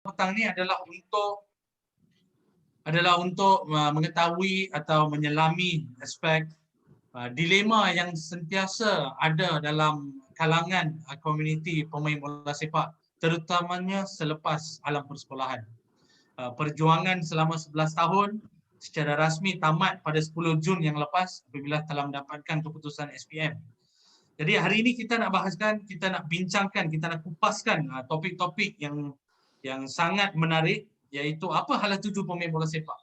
petang ni adalah untuk mengetahui atau menyelami aspek dilema yang sentiasa ada dalam kalangan komuniti pemain bola sepak, terutamanya selepas alam persekolahan. Perjuangan selama 11 tahun secara rasmi tamat pada 10 Jun yang lepas apabila telah mendapatkan keputusan SPM. Jadi hari ini kita nak bahaskan, kita nak bincangkan, kita nak kupaskan topik-topik yang sangat menarik, iaitu apa hala tuju pemain bola sepak.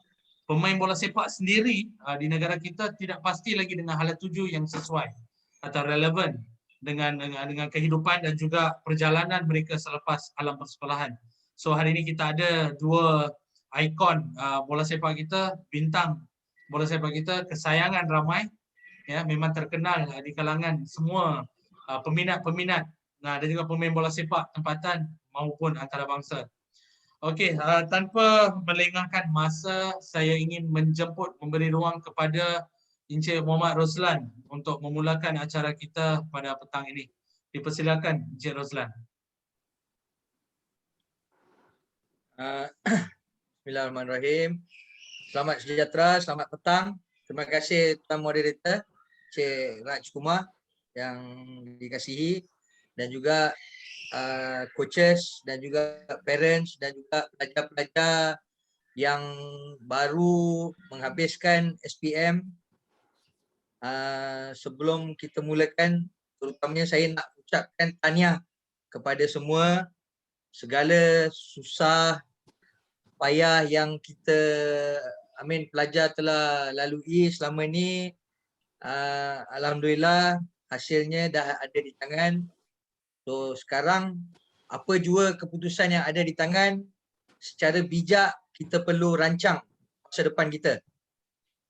Pemain bola sepak sendiri di negara kita tidak pasti lagi dengan hala tuju yang sesuai atau relevan dengan kehidupan dan juga perjalanan mereka selepas alam persekolahan. So hari ini kita ada dua ikon bola sepak kita, bintang bola sepak kita, kesayangan ramai, ya, memang terkenal di kalangan semua peminat-peminat dan juga pemain bola sepak tempatan maupun antarabangsa. Okey, tanpa melengahkan masa, saya ingin memberi ruang kepada Encik Muhammad Roslan untuk memulakan acara kita pada petang ini. Dipersilakan Encik Roslan. Bismillahirrahmanirrahim. Selamat sejahtera, selamat petang. Terima kasih Tuan Moderator Cik Raj Kumar yang dikasihi, dan juga coaches dan juga parents dan juga pelajar-pelajar yang baru menghabiskan SPM. Sebelum kita mulakan, terutamanya saya nak ucapkan tahniah kepada semua, segala susah payah yang kita pelajar telah lalui selama ni. Alhamdulillah hasilnya dah ada di tangan. So sekarang apa jua keputusan yang ada di tangan, secara bijak kita perlu rancang masa depan kita.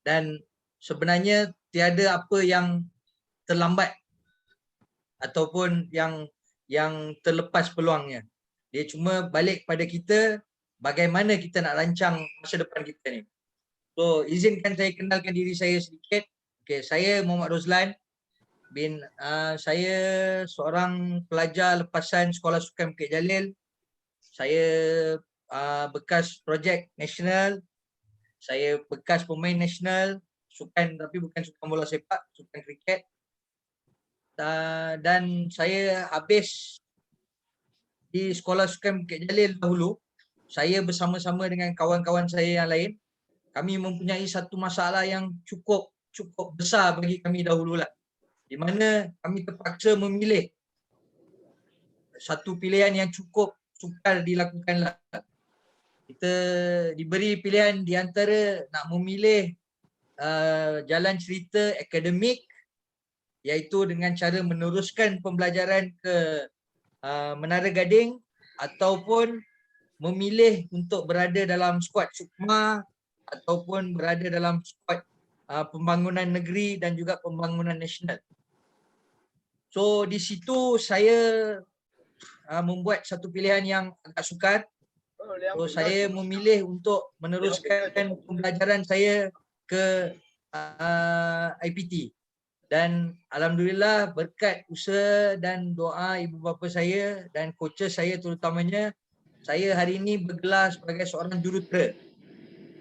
Dan sebenarnya tiada apa yang terlambat ataupun yang terlepas peluangnya. Dia cuma balik pada kita, bagaimana kita nak rancang masa depan kita ni. So izinkan saya kenalkan diri saya sedikit. Okay, saya Muhammad Roslan bin saya seorang pelajar lepasan Sekolah Sukan Bukit Jalil. Saya bekas projek nasional. Saya bekas pemain nasional sukan, tapi bukan sukan bola sepak, sukan kriket. Dan saya habis di Sekolah Sukan Bukit Jalil dahulu. Saya bersama-sama dengan kawan-kawan saya yang lain, kami mempunyai satu masalah yang cukup besar bagi kami dahululah, di mana kami terpaksa memilih satu pilihan yang cukup sukar dilakukanlah. Kita diberi pilihan di antara nak memilih jalan cerita akademik, iaitu dengan cara meneruskan pembelajaran ke Menara Gading, ataupun memilih untuk berada dalam skuad Sukma ataupun berada dalam skuad pembangunan negeri dan juga pembangunan nasional. So di situ saya membuat satu pilihan yang agak sukar. So saya memilih untuk meneruskan pembelajaran saya ke IPT. Dan alhamdulillah berkat usaha dan doa ibu bapa saya dan coaches saya terutamanya, saya hari ini bergelar sebagai seorang jurutera.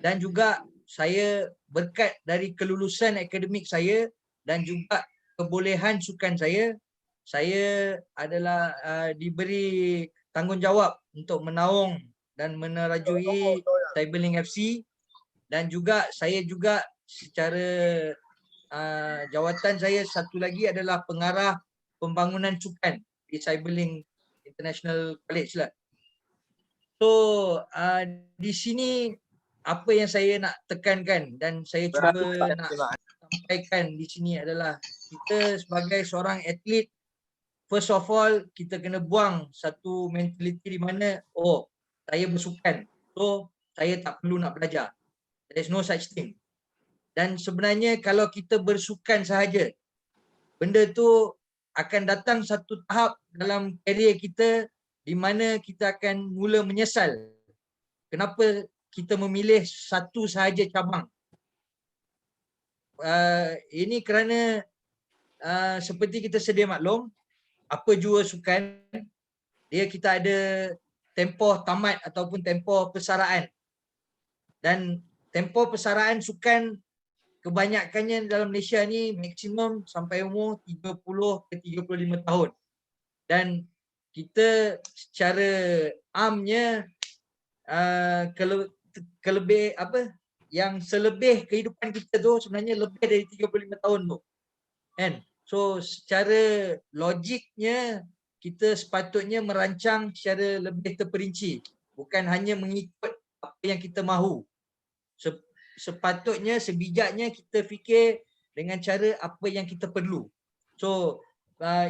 Dan juga saya berkat dari kelulusan akademik saya dan juga kebolehan sukan saya adalah diberi tanggungjawab untuk menaung dan menerajui Cyberlink FC. Dan juga saya juga secara jawatan saya satu lagi adalah pengarah pembangunan sukan di Cyberlink International College lah. So di sini apa yang saya nak tekankan dan saya cuba nak sampaikan di sini adalah, kita sebagai seorang atlet, first of all kita kena buang satu mentaliti di mana saya bersukan, so saya tak perlu nak belajar. There's no such thing. Dan sebenarnya kalau kita bersukan sahaja, benda tu akan datang satu tahap dalam karier kita di mana kita akan mula menyesal kenapa kita memilih satu sahaja cabang. Ini kerana seperti kita sedia maklum, apa jua sukan, kita ada tempoh tamat ataupun tempoh persaraan. Dan tempoh persaraan sukan kebanyakannya dalam Malaysia ni maksimum sampai umur 30 ke 35 tahun. Dan kita secara amnya kelebih apa yang selebih kehidupan kita tu sebenarnya lebih dari 35 tahun tu. Kan? So secara logiknya kita sepatutnya merancang secara lebih terperinci, bukan hanya mengikut apa yang kita mahu. Sepatutnya sebijaknya kita fikir dengan cara apa yang kita perlu. So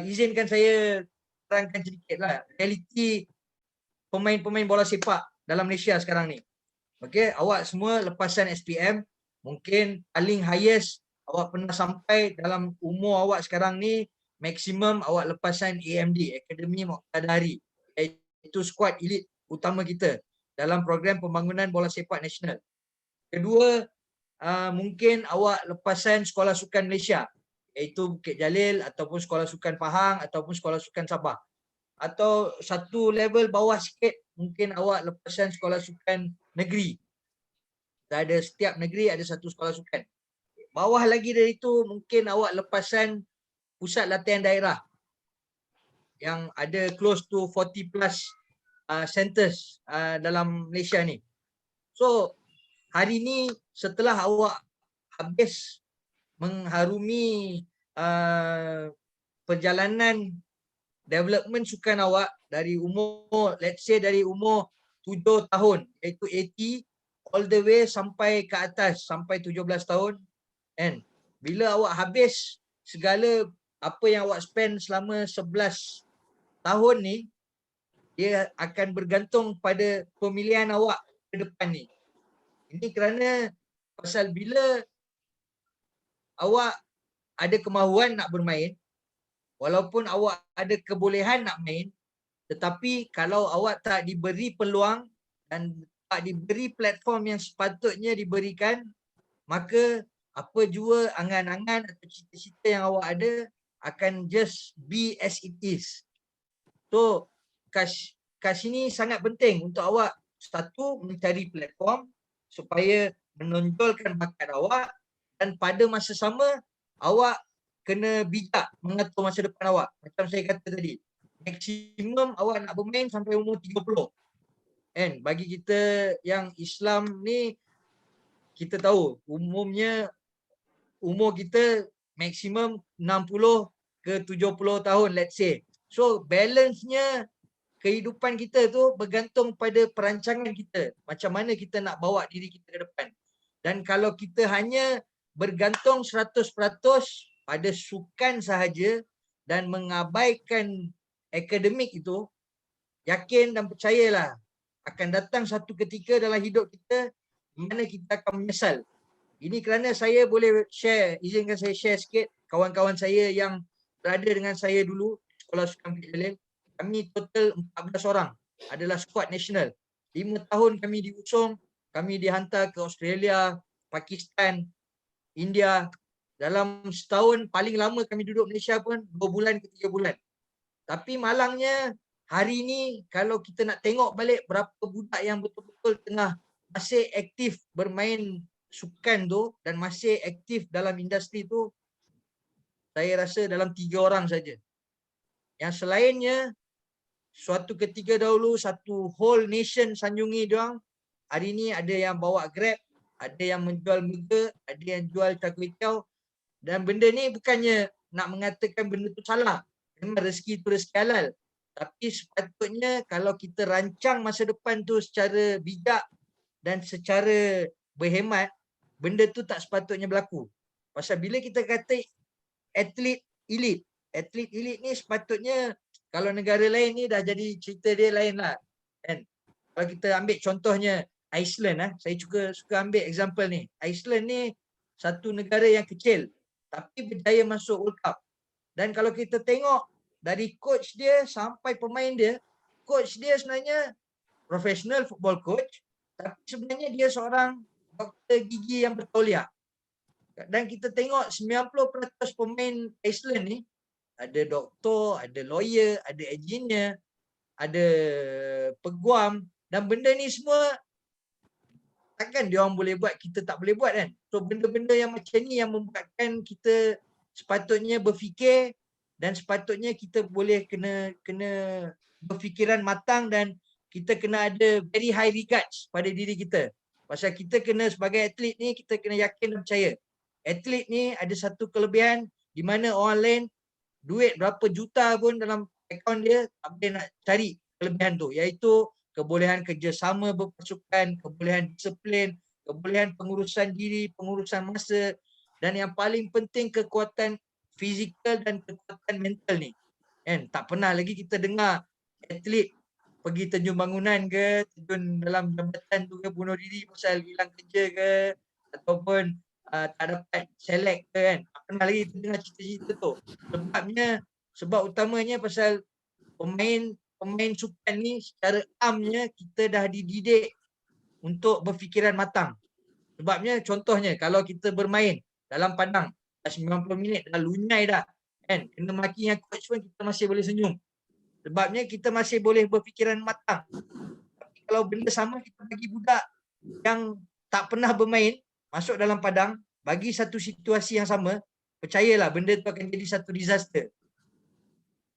izinkan saya terangkan sedikitlah realiti pemain-pemain bola sepak dalam Malaysia sekarang ni. Okey, awak semua lepasan SPM, mungkin paling highest awak pernah sampai dalam umur awak sekarang ni, maksimum awak lepasan AMD, Akademi Muqtadari, iaitu skuad elit utama kita dalam program pembangunan bola sepak nasional. Kedua, mungkin awak lepasan Sekolah Sukan Malaysia, iaitu Bukit Jalil ataupun Sekolah Sukan Pahang ataupun Sekolah Sukan Sabah. Atau satu level bawah sikit, mungkin awak lepasan Sekolah Sukan Negeri. Ada setiap negeri ada satu sekolah sukan. Bawah lagi dari itu, mungkin awak lepasan pusat latihan daerah yang ada close to 40 plus centers dalam Malaysia ni. So hari ni setelah awak habis mengharumi perjalanan development sukan awak dari umur, let's say dari umur 7 tahun, iaitu 80, all the way sampai ke atas, sampai 17 tahun. And bila awak habis segala apa yang awak spend selama 11 tahun ni, dia akan bergantung pada pemilihan awak ke depan ni. Ini kerana pasal bila awak ada kemahuan nak bermain, walaupun awak ada kebolehan nak main, tetapi kalau awak tak diberi peluang dan tak diberi platform yang sepatutnya diberikan, maka apa jua angan-angan atau cita-cita yang awak ada akan just be as it is. So kat sini sangat penting untuk awak satu mencari platform supaya menonjolkan bakat awak, dan pada masa sama awak kena bijak mengatur masa depan awak. Macam saya kata tadi, maksimum awak nak bermain sampai umur 30. Kan? Bagi kita yang Islam ni, kita tahu umumnya umur kita maksimum 60 ke 70 tahun, let's say. So balance-nya kehidupan kita tu bergantung pada perancangan kita. Macam mana kita nak bawa diri kita ke depan. Dan kalau kita hanya bergantung 100% pada sukan sahaja dan mengabaikan akademik itu, yakin dan percayalah akan datang satu ketika dalam hidup kita di mana kita akan menyesal. Ini kerana saya boleh share, izinkan saya share sikit kawan-kawan saya yang berada dengan saya dulu Sekolah Sukan Bukit Jalil. Kami total 14 orang adalah skuad nasional. 5 tahun kami diusung, kami dihantar ke Australia, Pakistan, India. Dalam setahun paling lama kami duduk Malaysia pun 2 bulan ke 3 bulan. Tapi malangnya hari ni kalau kita nak tengok balik berapa budak yang betul-betul tengah masih aktif bermain sukan tu dan masih aktif dalam industri tu, saya rasa dalam 3 orang saja. Yang selainnya, suatu ketika dahulu satu whole nation sanjungi diorang. Hari ni ada yang bawa Grab, ada yang menjual burger, ada yang jual char-kway-teow. Dan benda ni bukannya nak mengatakan benda tu salah. Memang rezeki tu rezeki halal. Tapi sepatutnya kalau kita rancang masa depan tu secara bijak dan secara berhemat, benda tu tak sepatutnya berlaku. Pasal bila kita kata atlet elit ni sepatutnya kalau negara lain ni dah jadi cerita dia lain lah. Kan? Kalau kita ambil contohnya Iceland, saya suka ambil example ni. Iceland ni satu negara yang kecil tapi berjaya masuk World Cup. Dan kalau kita tengok dari coach dia sampai pemain dia, coach dia sebenarnya professional football coach, tapi sebenarnya dia seorang doktor gigi yang bertauliah. Dan kita tengok 90% pemain Iceland ni ada doktor, ada lawyer, ada engineer. ada peguam, dan benda ni semua takkan dia orang boleh buat, kita tak boleh buat kan. So benda-benda yang macam ni yang membuatkan kita sepatutnya berfikir, dan sepatutnya kita boleh kena berfikiran matang, dan kita kena ada very high regards pada diri kita. Pasal kita kena sebagai atlet ni, kita kena yakin dan percaya. Atlet ni ada satu kelebihan di mana orang lain duit berapa juta pun dalam akaun dia tak boleh nak cari kelebihan tu, iaitu kebolehan kerjasama berpasukan, kebolehan disiplin, kebolehan pengurusan diri, pengurusan masa, dan yang paling penting kekuatan fizikal dan kekuatan mental ni. Kan? Tak pernah lagi kita dengar atlet pergi terjun bangunan ke, terjun dalam jambatan tu ke, bunuh diri pasal hilang kerja ke, ataupun tak dapat select ke kan. Tak pernah lagi kita dengar cerita-cerita tu. Sebab utamanya pasal pemain sukan ni secara amnya kita dah dididik untuk berfikiran matang. Sebabnya contohnya kalau kita bermain dalam padang dah 90 minit dah lunyai dah kan, kena maki yang coach pun kita masih boleh senyum. Sebabnya kita masih boleh berfikiran matang. Tapi kalau benda sama kita bagi budak yang tak pernah bermain masuk dalam padang, bagi satu situasi yang sama, percayalah benda tu akan jadi satu disaster.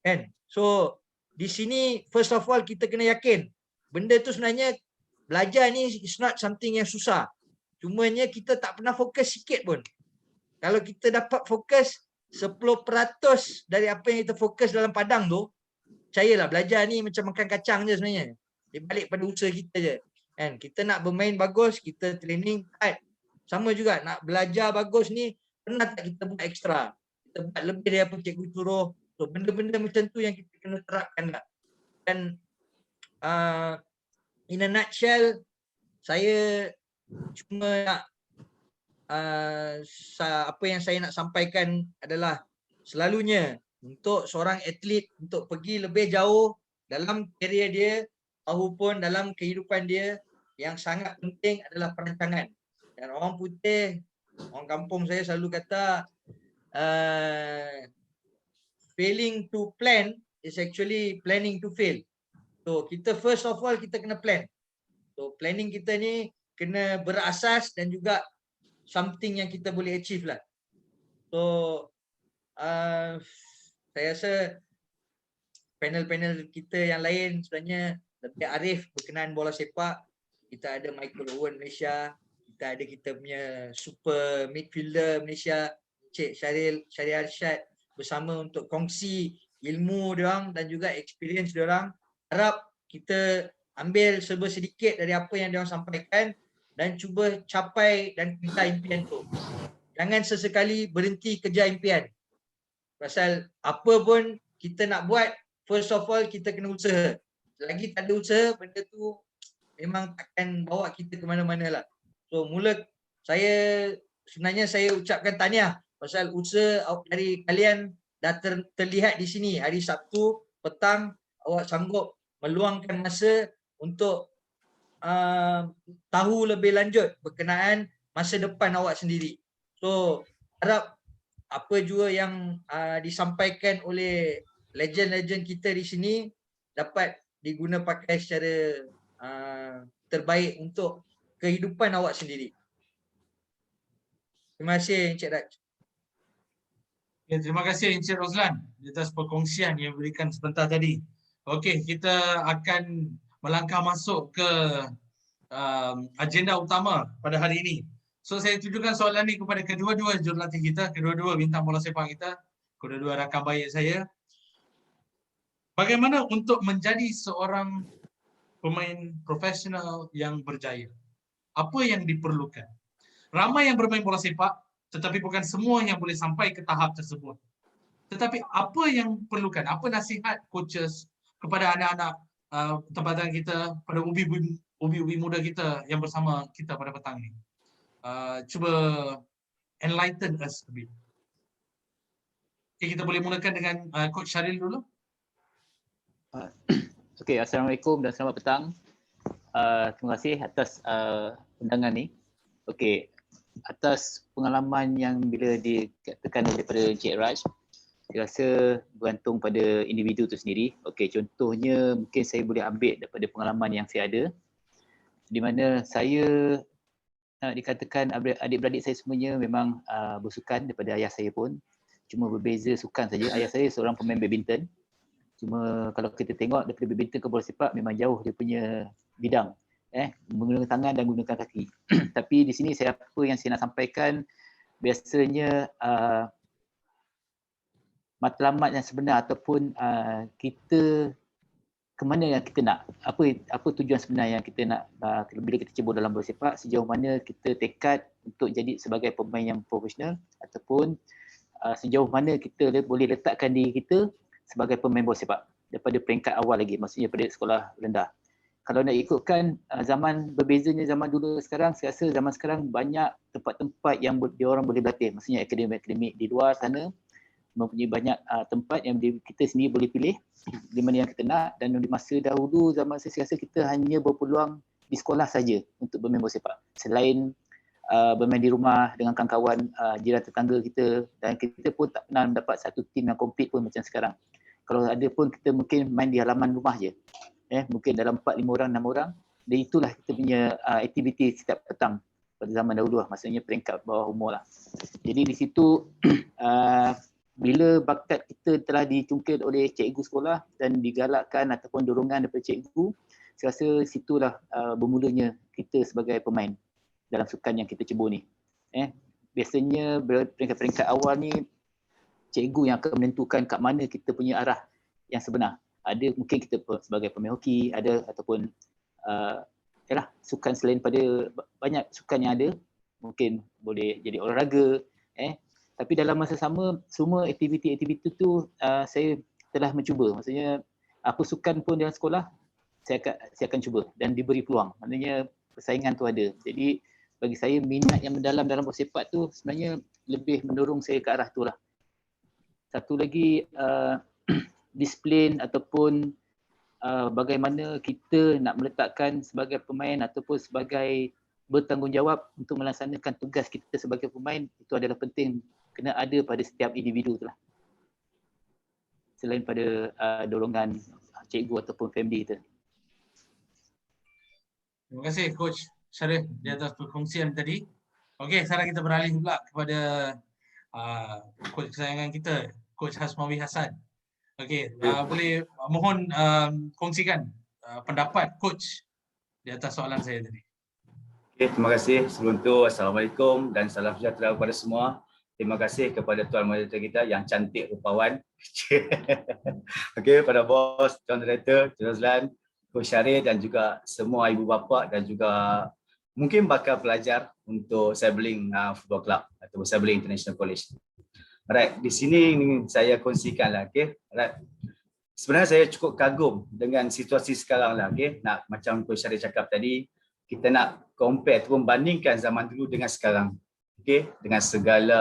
Kan? So di sini first of all kita kena yakin benda tu sebenarnya belajar ni is not something yang susah. Cumanya kita tak pernah fokus sikit pun. Kalau kita dapat fokus 10% dari apa yang kita fokus dalam padang tu, percayalah belajar ni macam makan kacang je sebenarnya. Dia balik pada usaha kita je. Kan? Kita nak bermain bagus, kita training hard. Sama juga nak belajar bagus ni, pernah tak kita buat ekstra? Kita buat lebih dari apa cikgu suruh. So benda-benda macam tu yang kita kena terapkan lah. Dan in a nutshell, saya cuma nak apa yang saya nak sampaikan adalah selalunya untuk seorang atlet untuk pergi lebih jauh dalam karier dia maupun dalam kehidupan dia, yang sangat penting adalah perancangan. Dan orang putih, orang kampung saya selalu kata failing to plan is actually planning to fail. So kita first of all kita kena plan. So planning kita ni kena berasas dan juga something yang kita boleh achieve lah. So saya rasa panel-panel kita yang lain sebenarnya lebih arif berkenaan bola sepak. Kita ada Michael Owen Malaysia, kita ada kita punya super midfielder Malaysia, Cik Syaril Arsyad, bersama untuk kongsi ilmu diorang dan juga experience diorang. Harap kita ambil serba sedikit dari apa yang diorang sampaikan dan cuba capai dan kejar impian tu. Jangan sesekali berhenti kejar impian. Pasal apa pun kita nak buat, first of all kita kena usaha. Selagi tak ada usaha, benda tu memang takkan bawa kita ke mana-mana lah. So sebenarnya saya ucapkan tahniah pasal usaha dari kalian dah terlihat di sini. Hari Sabtu petang awak sanggup meluangkan masa untuk tahu lebih lanjut berkenaan masa depan awak sendiri. So harap apa juga yang disampaikan oleh legend-legend kita di sini dapat diguna pakai secara terbaik untuk kehidupan awak sendiri. Terima kasih Encik Raj. Ya, terima kasih Encik Rozlan atas perkongsian yang diberikan sebentar tadi. Okey, kita akan melangkah masuk ke agenda utama pada hari ini. So saya tujukan soalan ini kepada kedua-dua jurulatih kita, kedua-dua bintang bola sepak kita, kedua-dua rakan baik saya. Bagaimana untuk menjadi seorang pemain profesional yang berjaya? Apa yang diperlukan? Ramai yang bermain bola sepak, tetapi bukan semua yang boleh sampai ke tahap tersebut. Tetapi apa yang perlukan? Apa nasihat coaches kepada anak-anak tempatan kita, pada ubi-ubi muda kita yang bersama kita pada petang ini? Cuba enlighten us a bit. Okay, kita boleh mulakan dengan Coach Syaril dulu. Okey, Assalamualaikum dan selamat petang. Terima kasih atas undangan ni. Okey, atas pengalaman yang bila dikatakan daripada Encik Raj, Saya rasa bergantung pada individu itu sendiri. Okey, contohnya mungkin saya boleh ambil daripada pengalaman yang saya ada, di mana saya dikatakan adik-beradik saya semuanya memang bersukan daripada ayah saya pun. Cuma berbeza sukan saja. Ayah saya seorang pemain badminton. Cuma kalau kita tengok daripada badminton ke bola sepak memang jauh dia punya bidang. Menggunakan tangan dan menggunakan kaki. Tapi di sini apa yang saya nak sampaikan, biasanya matlamat yang sebenar ataupun kita ke mana yang kita nak, apa tujuan sebenar yang kita nak bila kita cebur dalam bola sepak, sejauh mana kita tekad untuk jadi sebagai pemain yang profesional, ataupun sejauh mana kita boleh letakkan diri kita sebagai pemain bola sepak daripada peringkat awal lagi, maksudnya pada sekolah rendah. Kalau nak ikutkan zaman berbezanya zaman dulu sekarang, saya rasa zaman sekarang banyak tempat-tempat yang diorang boleh berlatih, maksudnya akademik-akademik di luar sana mempunyai banyak tempat yang kita sendiri boleh pilih di mana yang kita nak. Dan di masa dahulu, zaman saya rasa kita hanya berpeluang di sekolah saja untuk bermain bola sepak, selain bermain di rumah dengan kawan-kawan jiran tetangga kita, dan kita pun tak pernah dapat satu tim yang compete pun macam sekarang. Kalau ada pun kita mungkin main di halaman rumah je, mungkin dalam 4, 5 orang, 6 orang, dan itulah kita punya aktiviti setiap petang pada zaman dahulu lah, maksudnya peringkat bawah umur lah. Jadi di situ bila bakat kita telah dicungkil oleh cikgu sekolah dan digalakkan ataupun dorongan daripada cikgu, saya rasa situlah bermulanya kita sebagai pemain dalam sukan yang kita cebur ni. Biasanya peringkat-peringkat awal ni cikgu yang akan menentukan kat mana kita punya arah yang sebenar. Ada mungkin kita sebagai pemain hoki, ada ataupun sukan selain pada banyak sukan yang ada, mungkin boleh jadi olahraga, tapi dalam masa sama, semua aktiviti-aktiviti tu saya telah mencuba. Maksudnya apa sukan pun dalam sekolah, saya akan cuba dan diberi peluang. Maknanya persaingan tu ada. Jadi bagi saya minat yang mendalam dalam bola sepak tu sebenarnya lebih mendorong saya ke arah tu lah. Satu lagi disiplin ataupun bagaimana kita nak meletakkan sebagai pemain ataupun sebagai bertanggungjawab untuk melaksanakan tugas kita sebagai pemain, itu adalah penting, kena ada pada setiap individu tu lah. Selain pada dorongan cikgu ataupun family kita. Terima kasih Coach Sharif di atas perkongsian tadi. Okey, sekarang kita beralih pula kepada Coach kesayangan kita, Coach Hasmawi Hassan. Okey, boleh mohon kongsikan pendapat Coach di atas soalan saya tadi. Okay, terima kasih. Sebelum tu, Assalamualaikum dan salam sejahtera kepada semua. Terima kasih kepada Tuan Moderator kita yang cantik rupawan. Okey, pada bos, Tuan Director, Tuan Razlan, Coach Syarif dan juga semua ibu bapa dan juga mungkin bakal pelajar untuk Sabling Football Club atau Sabling International College. Alright, di sini saya kongsikanlah, okey. Alright. Sebenarnya saya cukup kagum dengan situasi sekarang lah, okey. Nak macam Coach Syarif cakap tadi, kita nak compare ataupun bandingkan zaman dulu dengan sekarang. Okey, dengan segala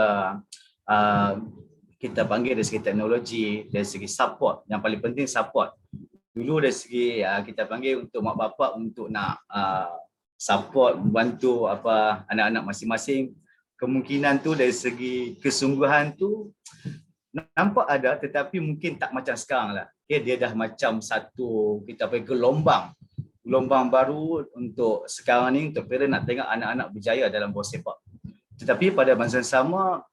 kita panggil dari segi teknologi, dari segi support, yang paling penting support. Dulu dari segi kita panggil untuk mak bapak untuk nak support, membantu apa anak-anak masing-masing. Kemungkinan tu dari segi kesungguhan tu nampak ada, tetapi mungkin tak macam sekarang lah. Okay, dia dah macam satu kita panggil gelombang baru untuk sekarang ni, untuk parent nak tengok anak-anak berjaya dalam bola sepak. Tetapi pada masa sama,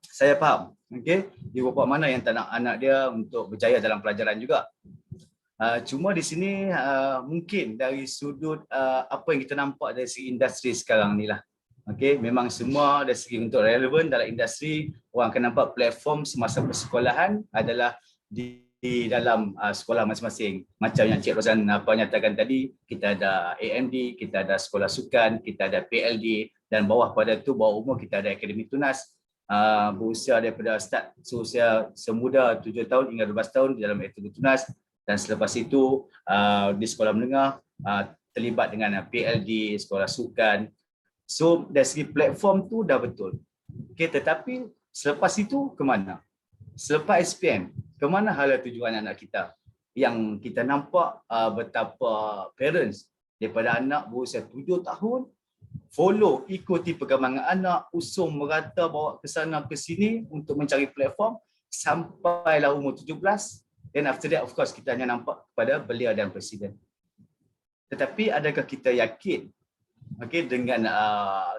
saya faham, okay, ibu bapa mana yang tak nak anak dia untuk berjaya dalam pelajaran juga. Cuma di sini mungkin dari sudut apa yang kita nampak dari segi industri sekarang ni lah. Okay, memang semua dari segi untuk relevan dalam industri, orang akan nampak platform semasa persekolahan adalah di dalam sekolah masing-masing. Macam yang Cik Rozan nyatakan tadi, kita ada AMD, kita ada sekolah sukan, kita ada PLD, dan bawah pada tu, bawah umur kita ada Akademi Tunas, berusia daripada start usia semuda 7 tahun hingga 12 tahun di dalam Akademi Tunas, dan selepas itu di sekolah menengah terlibat dengan PLD, sekolah sukan. So dari segi platform tu dah betul. Okay, tetapi selepas itu ke mana? Selepas SPM, ke mana hala tujuan anak kita? Yang kita nampak betapa parents daripada anak berusia 7 tahun follow, ikuti perkembangan anak, usung merata, bawa ke sana ke sini untuk mencari platform, sampailah umur 17, then after that of course kita hanya nampak kepada beliau dan presiden. Tetapi adakah kita yakin dengan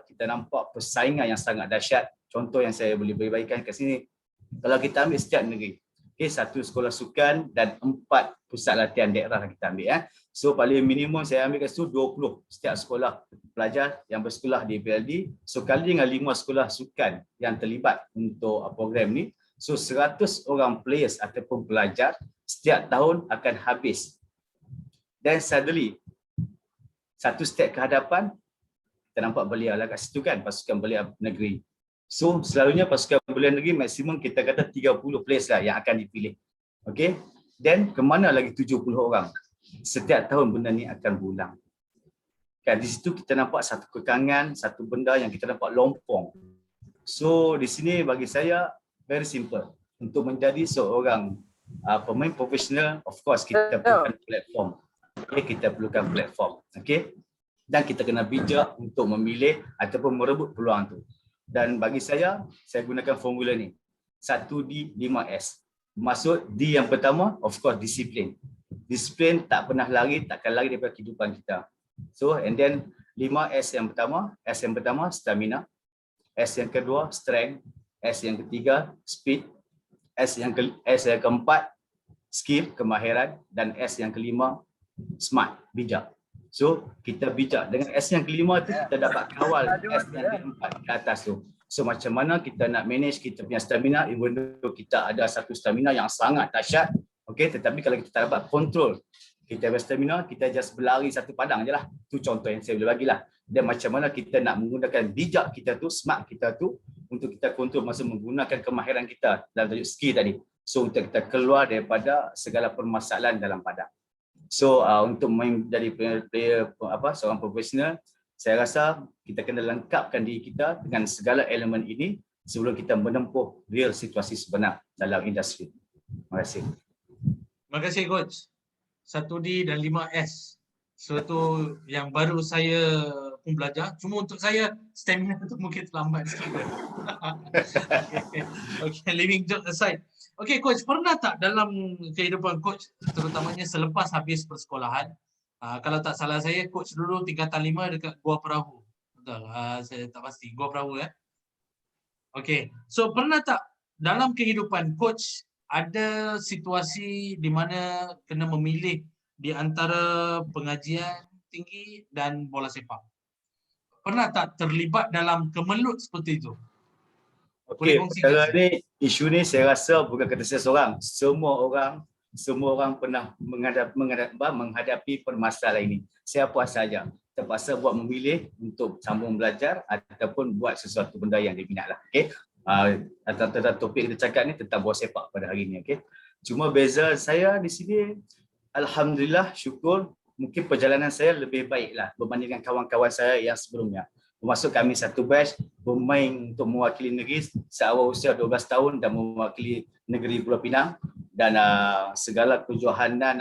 kita nampak persaingan yang sangat dahsyat? Contoh yang saya boleh berikan kat sini, kalau kita ambil setiap negeri, satu sekolah sukan dan 4 pusat latihan daerah kita ambil. So paling minimum saya ambil kat situ 20 setiap sekolah pelajar yang bersekolah di PLD. So kali dengan 5 sekolah sukan yang terlibat untuk program ni, so 100 orang players ataupun pelajar setiap tahun akan habis. Dan suddenly satu step ke hadapan kita nampak belia lah kat situ kan, pasukan belia negeri. So selalunya pasukan belia negeri maksimum kita kata 30 players lah yang akan dipilih. Okey. Dan kemana lagi 70 orang? Setiap tahun benda ni akan berulang. Kan di situ kita nampak satu kekangan, satu benda yang kita nampak lompong. So di sini bagi saya very simple. Untuk menjadi seorang pemain profesional, of course kita perlukan platform. Okay, kita perlukan platform. Okay? Dan kita kena bijak untuk memilih ataupun merebut peluang tu. Dan bagi saya gunakan formula ni. 1D, 5S. Maksud D yang pertama, of course disiplin. Disiplin tak pernah lari, takkan lari daripada kehidupan kita. So, and then 5S yang pertama, S yang pertama, stamina. S yang kedua, strength. S yang ketiga, speed. S yang keempat, skill, kemahiran. Dan S yang kelima, smart, bijak. So, kita bijak. Dengan S yang kelima tu, kita dapat kawal S yang keempat ke atas tu. So, macam mana kita nak manage kita punya stamina, even though kita ada satu stamina yang sangat dahsyat, okay, tetapi kalau kita tak dapat kontrol kita punya stamina, kita just berlari satu padang je lah. Itu contoh yang saya boleh bagilah. Dan macam mana kita nak menggunakan bijak kita tu, smart kita tu, untuk kita kontrol masa menggunakan kemahiran kita dalam tajuk skill tadi. So, untuk kita keluar daripada segala permasalahan dalam padang. So untuk menjadi player seorang profesional, saya rasa kita kena lengkapkan diri kita dengan segala elemen ini sebelum kita menempuh real situasi sebenar dalam industri. Terima kasih. Terima kasih Coach. 1D dan 5S. Suatu yang baru saya pun belajar. Cuma untuk saya stamina itu mungkin terlambat sikit. Okay, leaving joke aside. Okey Coach, pernah tak dalam kehidupan Coach, terutamanya selepas habis persekolahan, kalau tak salah saya, Coach dulu tingkatan 5 dekat Gua Perahu. Betul, saya tak pasti. Gua Perahu ya. Okey, so pernah tak dalam kehidupan Coach ada situasi di mana kena memilih di antara pengajian tinggi dan bola sepak? Pernah tak terlibat dalam kemelut seperti itu? Okey, perkara ni, isu ni saya rasa bukan kata saya seorang. Semua orang pernah menghadapi permasalahan ini. Siapa saja terpaksa buat memilih untuk sambung belajar ataupun buat sesuatu benda yang dia minat lah. Okey. Tentang topik kita cakap ni tentang bola sepak pada hari ni. Okey. Cuma beza saya di sini, alhamdulillah, syukur, mungkin perjalanan saya lebih baik lah berbandingkan kawan-kawan saya yang sebelumnya. Termasuk kami satu batch bermain untuk mewakili negeri seawal usia 12 tahun dan mewakili negeri Pulau Pinang dan segala kejohanan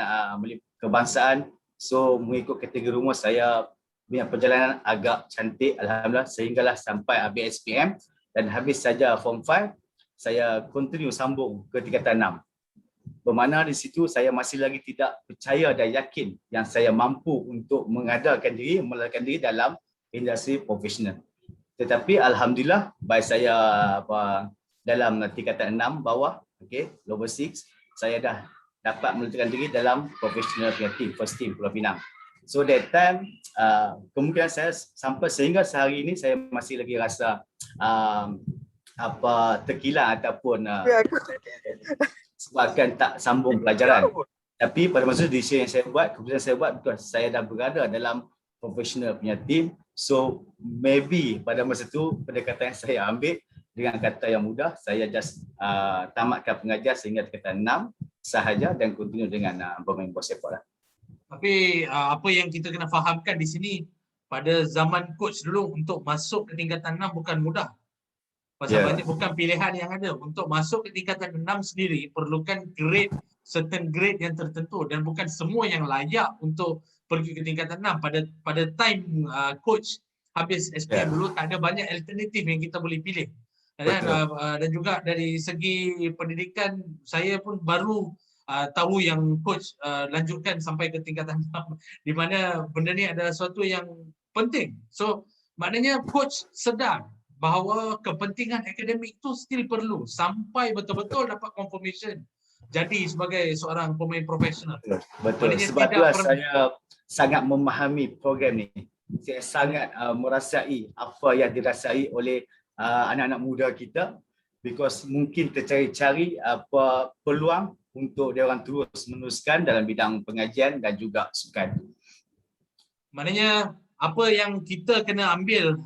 kebangsaan. So mengikut kategori umur saya punya perjalanan agak cantik alhamdulillah sehinggalah sampai habis SPM dan habis saja form 5 saya continue sambung ke tingkatan 6. Bermakna di situ saya masih lagi tidak percaya dan yakin yang saya mampu untuk mengadakan diri, melakukan diri dalam industri profesional. Tetapi alhamdulillah baik saya dalam tingkatan 6 bawah, okey, lower 6, saya dah dapat meletakkan diri dalam professional team, first team Pulau Pinang. So that time kemungkinan saya sampai sehingga sehari ini saya masih lagi rasa terkilan ataupun sebabkan tak sambung pelajaran. Tapi pada masa decision yang saya buat, keputusan saya buat betul, saya dah berada dalam profesional punya team. So maybe pada masa tu pendekatan yang saya ambil dengan kata yang mudah, saya just tamatkan pengajian sehingga tingkatan 6 sahaja dan continue dengan bermain bola sepak lah. Tapi apa yang kita kena fahamkan di sini, pada zaman coach dulu untuk masuk ke tingkatan 6 bukan mudah. Pasal banyak bukan pilihan yang ada. Untuk masuk ke tingkatan 6 sendiri perlukan grade, certain grade yang tertentu dan bukan semua yang layak untuk pergi ke tingkatan 6. Pada time coach habis SPM dulu tak ada banyak alternatif yang kita boleh pilih. Dan juga dari segi pendidikan saya pun baru tahu yang coach lanjutkan sampai ke tingkatan 6, di mana benda ni adalah sesuatu yang penting. So maknanya coach sedar bahawa kepentingan akademik tu still perlu sampai betul-betul dapat confirmation jadi sebagai seorang pemain profesional. Betul. Maknanya Sebab tidak itulah per- saya sangat memahami program ni. Saya sangat merasai apa yang dirasai oleh anak-anak muda kita, because mungkin tercari-cari apa peluang untuk dia orang terus meneruskan dalam bidang pengajian dan juga sukan. Maknanya apa yang kita kena ambil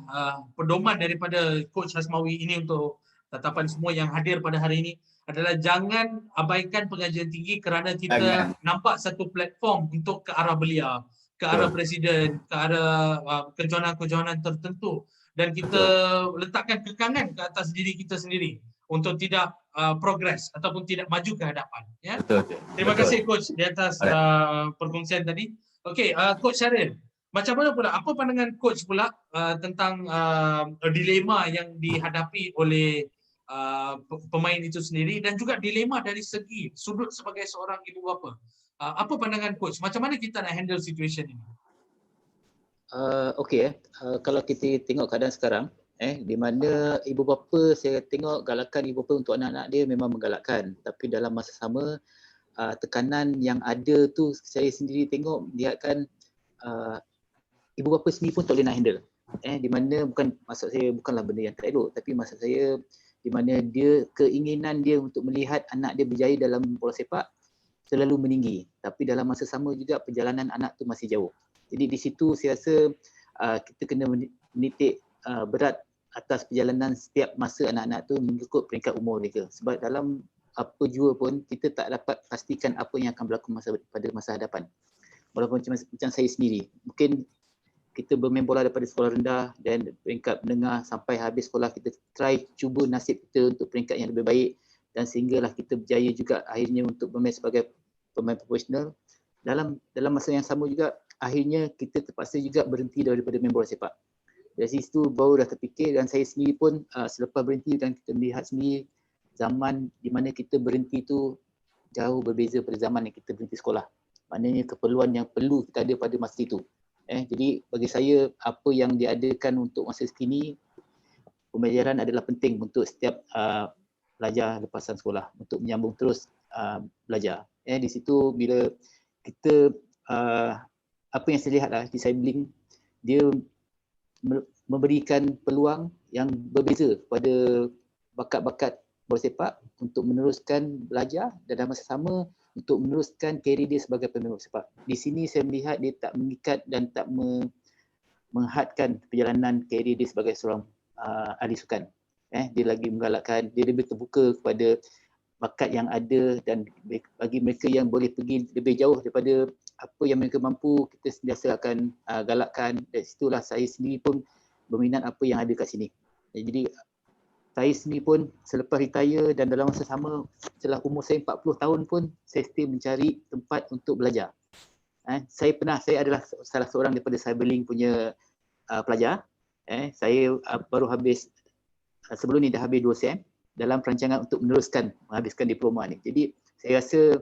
pedoman daripada Coach Hasmawi ini untuk tatapan semua yang hadir pada hari ini adalah jangan abaikan pengajian tinggi kerana kita nampak satu platform untuk ke arah belia, ke arah presiden, ke arah kejohanan-kejohanan tertentu, dan kita letakkan kekangan ke atas diri kita sendiri untuk tidak progres ataupun tidak maju ke hadapan. Ya? Terima kasih Coach di atas perkongsian tadi. Okey, Coach Syaril, macam mana pula, apa pandangan coach pula tentang dilema yang dihadapi oleh pemain itu sendiri dan juga dilema dari segi sudut sebagai seorang ibu bapa? Apa pandangan coach? Macam mana kita nak handle situation ini? Kalau kita tengok keadaan sekarang, di mana ibu bapa, saya tengok galakan ibu bapa untuk anak-anak dia memang menggalakkan, tapi dalam masa sama tekanan yang ada tu saya sendiri tengok lihatkan ibu bapa sendiri pun tak boleh nak handle. Di mana bukan, maksud saya bukanlah benda yang tak elok, tapi maksud saya di mana dia, keinginan dia untuk melihat anak dia berjaya dalam bola sepak terlalu meninggi, tapi dalam masa sama juga perjalanan anak tu masih jauh. Jadi di situ saya rasa kita kena menitik berat atas perjalanan setiap masa anak-anak tu mengikut peringkat umur mereka. Sebab dalam apa jua pun kita tak dapat pastikan apa yang akan berlaku pada masa hadapan. Walaupun macam saya sendiri, mungkin kita bermain bola daripada sekolah rendah dan peringkat menengah sampai habis sekolah, kita try cuba nasib kita untuk peringkat yang lebih baik, dan sehinggalah kita berjaya juga akhirnya untuk bermain sebagai pemain profesional. Dalam masa yang sama juga akhirnya kita terpaksa juga berhenti daripada main bola sepak. Dari situ baru dah terfikir, dan saya sendiri pun selepas berhenti dan kita melihat sendiri zaman di mana kita berhenti tu jauh berbeza pada zaman yang kita berhenti sekolah. Maknanya keperluan yang perlu kita ada pada masa itu. Jadi bagi saya apa yang diadakan untuk masa kini, pembelajaran adalah penting untuk setiap pelajar lepasan sekolah untuk menyambung terus belajar. Di situ bila kita apa yang saya lihat di Cyberlink, dia memberikan peluang yang berbeza kepada bakat-bakat bola sepak untuk meneruskan belajar dan dalam masa sama untuk meneruskan karier dia sebagai pemain bola sepak. Di sini saya melihat dia tak mengikat dan tak menghadkan perjalanan karier dia sebagai seorang ahli sukan. Dia lagi menggalakkan, dia lebih terbuka kepada bakat yang ada, dan bagi mereka yang boleh pergi lebih jauh daripada apa yang mereka mampu, kita sentiasa akan galakkan. Dan situlah saya sendiri pun berminat apa yang ada kat sini. Jadi saya sendiri pun selepas retire dan dalam masa sama setelah umur saya 40 tahun pun saya still mencari tempat untuk belajar. Saya adalah salah seorang daripada Cyberlink punya pelajar. Saya baru habis, sebelum ni dah habis 2 sem dalam perancangan untuk menghabiskan diploma ni. Jadi saya rasa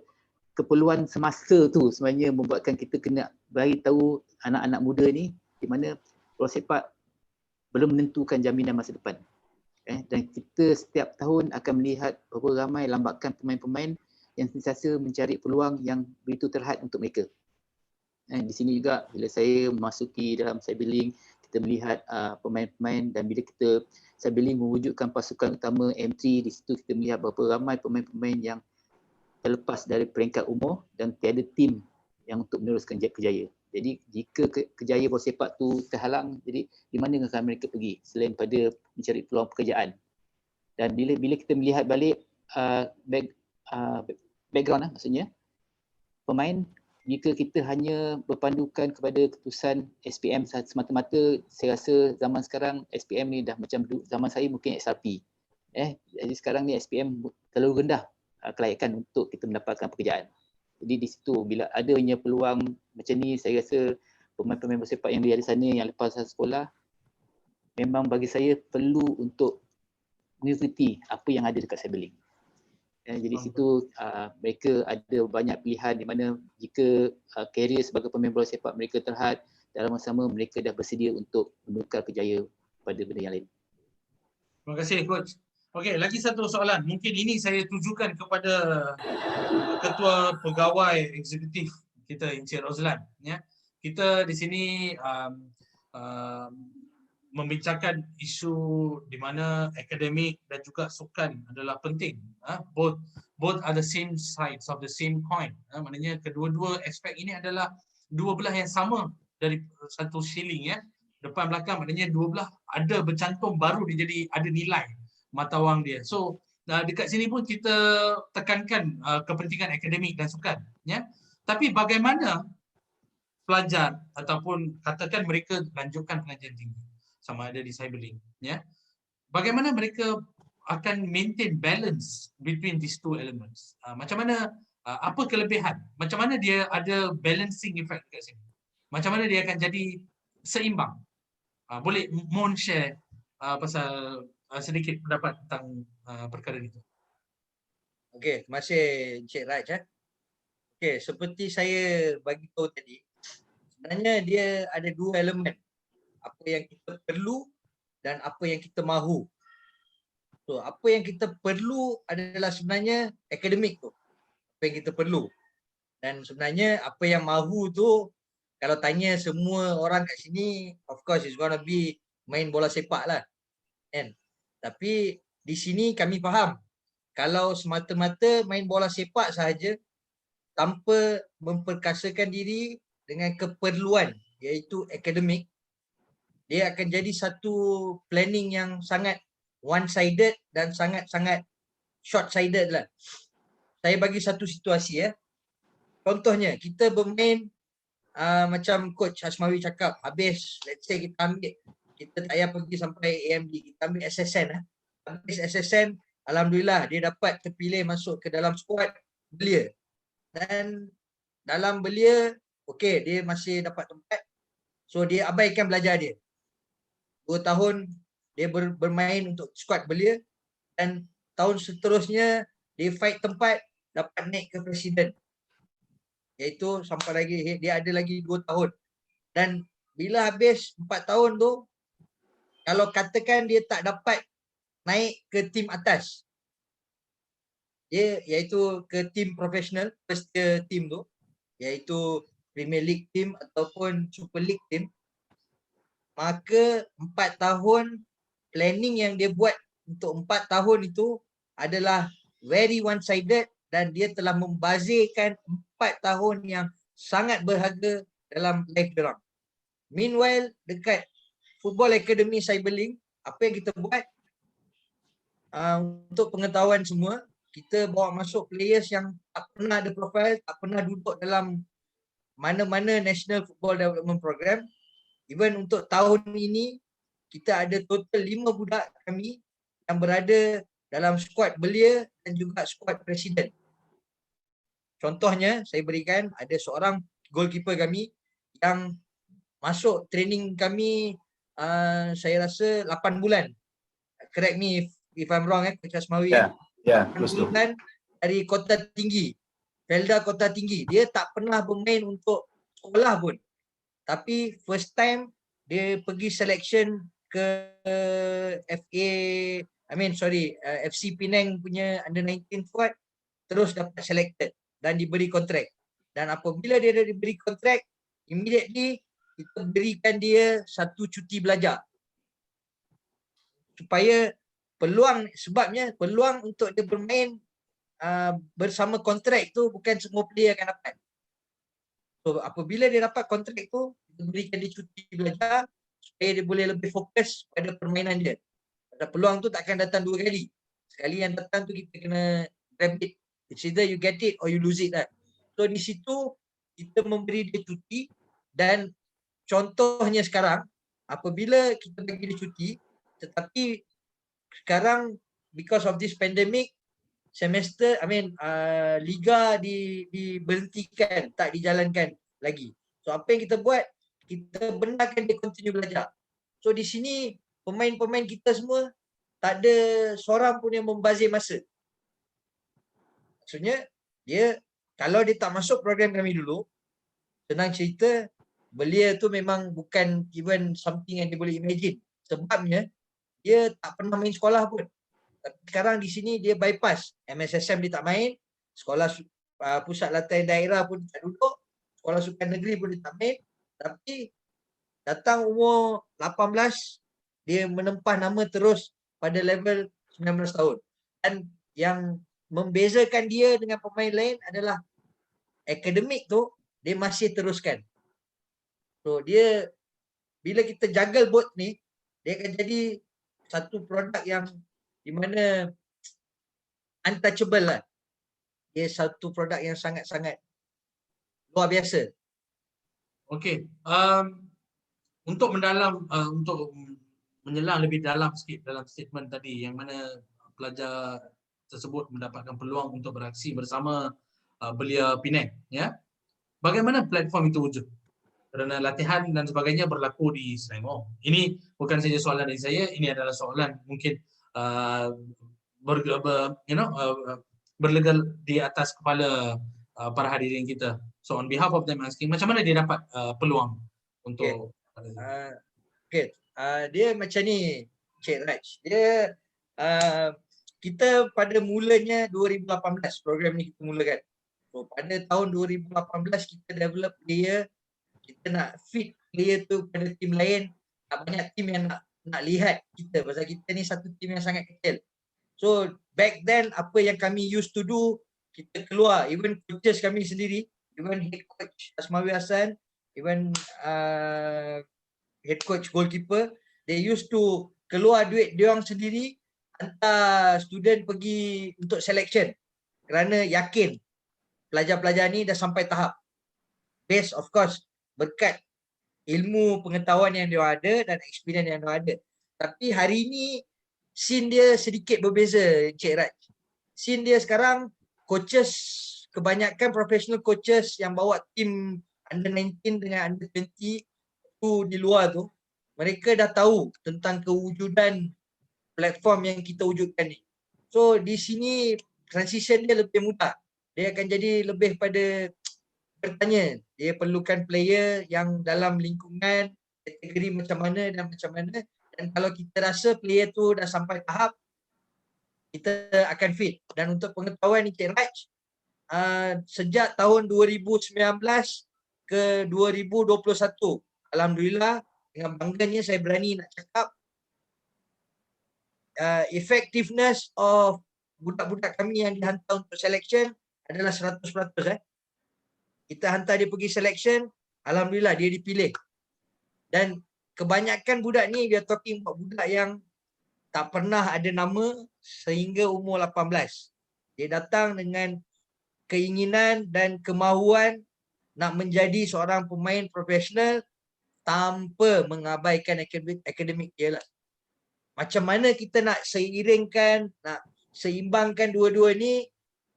keperluan semasa tu sebenarnya membuatkan kita kena bagi tahu anak-anak muda ni di mana bola sepak belum menentukan jaminan masa depan. Dan kita setiap tahun akan melihat berapa ramai lambakan pemain-pemain yang sentiasa mencari peluang yang begitu terhad untuk mereka. Di sini juga bila saya memasuki dalam Cyberlink, kita melihat pemain-pemain, dan bila kita Cyberlink mewujudkan pasukan utama M3, di situ kita melihat berapa ramai pemain-pemain yang terlepas dari peringkat umur dan tiada tim yang untuk meneruskan kejayaan. Jadi jika kejayaan bola sepak tu terhalang, jadi di mana akan mereka pergi selain pada mencari peluang pekerjaan. Dan bila kita melihat balik background maksudnya pemain, jika kita hanya berpandukan kepada keputusan SPM semata-mata, saya rasa zaman sekarang SPM ni dah macam zaman saya mungkin SRP. Jadi sekarang ni SPM terlalu rendah kelayakan untuk kita mendapatkan pekerjaan. Jadi di situ bila adanya peluang macam ni, saya rasa pemain-pemain bola sepak yang di sana yang lepas sekolah memang bagi saya perlu untuk mengikuti apa yang ada dekat Cyberlink. Jadi situ mereka ada banyak pilihan di mana jika karier sebagai pemain bola sepak mereka terhad, dalam masa sama mereka dah bersedia untuk menukar kerjaya pada benda yang lain. Terima kasih Coach. Okey, lagi satu soalan. Mungkin ini saya tujukan kepada Ketua Pegawai Eksekutif kita Encik Rozlan. Ya. Kita di sini membincangkan isu di mana akademik dan juga sukan adalah penting. Both are the same sides of the same coin. Maknanya kedua-dua aspek ini adalah dua belah yang sama dari satu shilling, ya. Depan belakang, maknanya dua belah ada bercantum, baru dia jadi ada nilai mata wang dia. So dekat sini pun kita tekankan kepentingan akademik dan sukan, ya. Tapi bagaimana pelajar ataupun katakan mereka lanjutkan pengajian tinggi sama ada di Cyberlink, ya. Bagaimana mereka akan maintain balance between these two elements? Macam mana, apa kelebihan? Macam mana dia ada balancing effect kat sini? Macam mana dia akan jadi seimbang? Boleh Mon share pasal sedikit pendapat tentang perkara itu. Okey, terima kasih Encik Raj. Okey, seperti saya bagi tahu tadi, sebenarnya dia ada dua elemen. Apa yang kita perlu dan apa yang kita mahu. So, apa yang kita perlu adalah sebenarnya akademik tu. Apa yang kita perlu. Dan sebenarnya apa yang mahu tu, kalau tanya semua orang kat sini, of course it's gonna be main bola sepak lah. Kan? Tapi di sini kami faham, kalau semata-mata main bola sepak sahaja tanpa memperkasakan diri dengan keperluan iaitu akademik, dia akan jadi satu planning yang sangat one-sided dan sangat-sangat short-sided lah. Saya bagi satu situasi, ya. Contohnya, kita bermain macam Coach Hasmawi cakap, habis let's say kita tak payah pergi sampai AMD, kita ambil SSN. Habis SSN, alhamdulillah dia dapat terpilih masuk ke dalam skuad belia. Dan dalam belia, okey, dia masih dapat tempat. So dia abaikan belajar dia. 2 tahun dia bermain untuk skuad belia dan tahun seterusnya dia fight tempat, dapat naik ke presiden. Iaitu sampai lagi dia ada lagi 2 tahun. Dan bila habis 4 tahun tu, kalau katakan dia tak dapat naik ke tim atas, dia iaitu ke tim profesional, first tier team tu, iaitu Premier League team ataupun Super League team, maka 4 tahun planning yang dia buat untuk 4 tahun itu adalah very one-sided dan dia telah membazirkan 4 tahun yang sangat berharga dalam life dia orang. Meanwhile, dekat Football Academy Cyberlink, apa yang kita buat? Untuk pengetahuan semua, kita bawa masuk players yang tak pernah ada profile, tak pernah duduk dalam mana-mana National Football Development Program. Even untuk tahun ini, kita ada total 5 budak kami yang berada dalam skuad belia dan juga skuad presiden. Contohnya, saya berikan ada seorang goalkeeper kami yang masuk training kami, saya rasa 8 bulan. Correct me if I'm wrong, Coach Asmawi. Ya, 8 bulan dari Kota Tinggi, Felda Kota Tinggi. Dia tak pernah bermain untuk sekolah pun. Tapi first time dia pergi selection ke FC Penang punya under 19 squad, terus dapat selected dan diberi kontrak. Dan apabila dia dah diberi kontrak, immediately kita berikan dia satu cuti belajar. Supaya sebabnya peluang untuk dia bermain bersama kontrak tu bukan semua player akan dapat. So apabila dia dapat kontrak tu, kita berikan dia cuti belajar supaya dia boleh lebih fokus pada permainan dia. Pada peluang tu takkan datang 2 kali. Sekali yang datang tu kita kena grab it. It's either you get it or you lose it lah. So di situ kita memberi dia cuti dan contohnya sekarang apabila kita bagi dia cuti, tetapi sekarang because of this pandemic, liga diberhentikan, tak dijalankan lagi. So apa yang kita buat? Kita benarkan dia continue belajar. So di sini pemain-pemain kita semua tak ada seorang pun yang membazir masa. Maksudnya dia kalau dia tak masuk program kami dulu, senang cerita belia tu memang bukan even something yang dia boleh imagine. Sebabnya dia tak pernah main sekolah pun. Tapi sekarang di sini dia bypass. MSSM dia tak main, sekolah pusat latihan daerah pun dia tak duduk, sekolah sukan negeri pun dia tak main. Tapi datang umur 18, dia menempah nama terus pada level 19 tahun. Dan yang membezakan dia dengan pemain lain adalah akademik tu dia masih teruskan. So dia bila kita juggle both ni, dia akan jadi satu produk yang di mana untouchable lah. Dia satu produk yang sangat-sangat luar biasa. Okey, untuk untuk menyelam lebih dalam sikit dalam statement tadi yang mana pelajar tersebut mendapatkan peluang untuk beraksi bersama belia Penang, ya. Bagaimana platform itu wujud? Kerana latihan dan sebagainya berlaku di Selangor. Ini bukan saja soalan dari saya, ini adalah soalan mungkin berlegal di atas kepala para hadirin kita. So on behalf of them asking, macam mana dia dapat peluang untuk dia macam ni, Cik Raj. Dia kita pada mulanya 2018 program ni kita mulakan. So pada tahun 2018 kita develop player, kita nak fit player tu pada tim lain. Tak banyak tim yang nak lihat kita pasal kita ni satu tim yang sangat kecil. So back then apa yang kami used to do, kita keluar, even coaches kami sendiri, even head coach Asmawi Hassan, even head coach goalkeeper, they used to keluar duit diorang sendiri, hantar student pergi untuk selection kerana yakin pelajar-pelajar ni dah sampai tahap. Based of course berkat ilmu pengetahuan yang dia ada dan experience yang dia ada. Tapi hari ni scene dia sedikit berbeza, Cik Raj. Scene dia sekarang coaches, kebanyakan professional coaches yang bawa tim under 19 dengan under 20 tu di luar tu, mereka dah tahu tentang kewujudan platform yang kita wujudkan ni. So di sini transition dia lebih mudah. Dia akan jadi lebih pada bertanya, dia perlukan player yang dalam lingkungan kategori macam mana dan macam mana, dan kalau kita rasa player tu dah sampai tahap, kita akan fit. Dan untuk pengetahuan ni Cik Raj, sejak tahun 2019 ke 2021, alhamdulillah dengan bangganya saya berani nak cakap effectiveness of budak-budak kami yang dihantar untuk selection adalah 100%. Kita hantar dia pergi selection, alhamdulillah dia dipilih. Dan kebanyakan budak ni, we are talking about budak yang tak pernah ada nama sehingga umur 18. Dia datang dengan keinginan dan kemahuan nak menjadi seorang pemain profesional tanpa mengabaikan akademik dia lah. Macam mana kita nak seiringkan, nak seimbangkan dua-dua ni,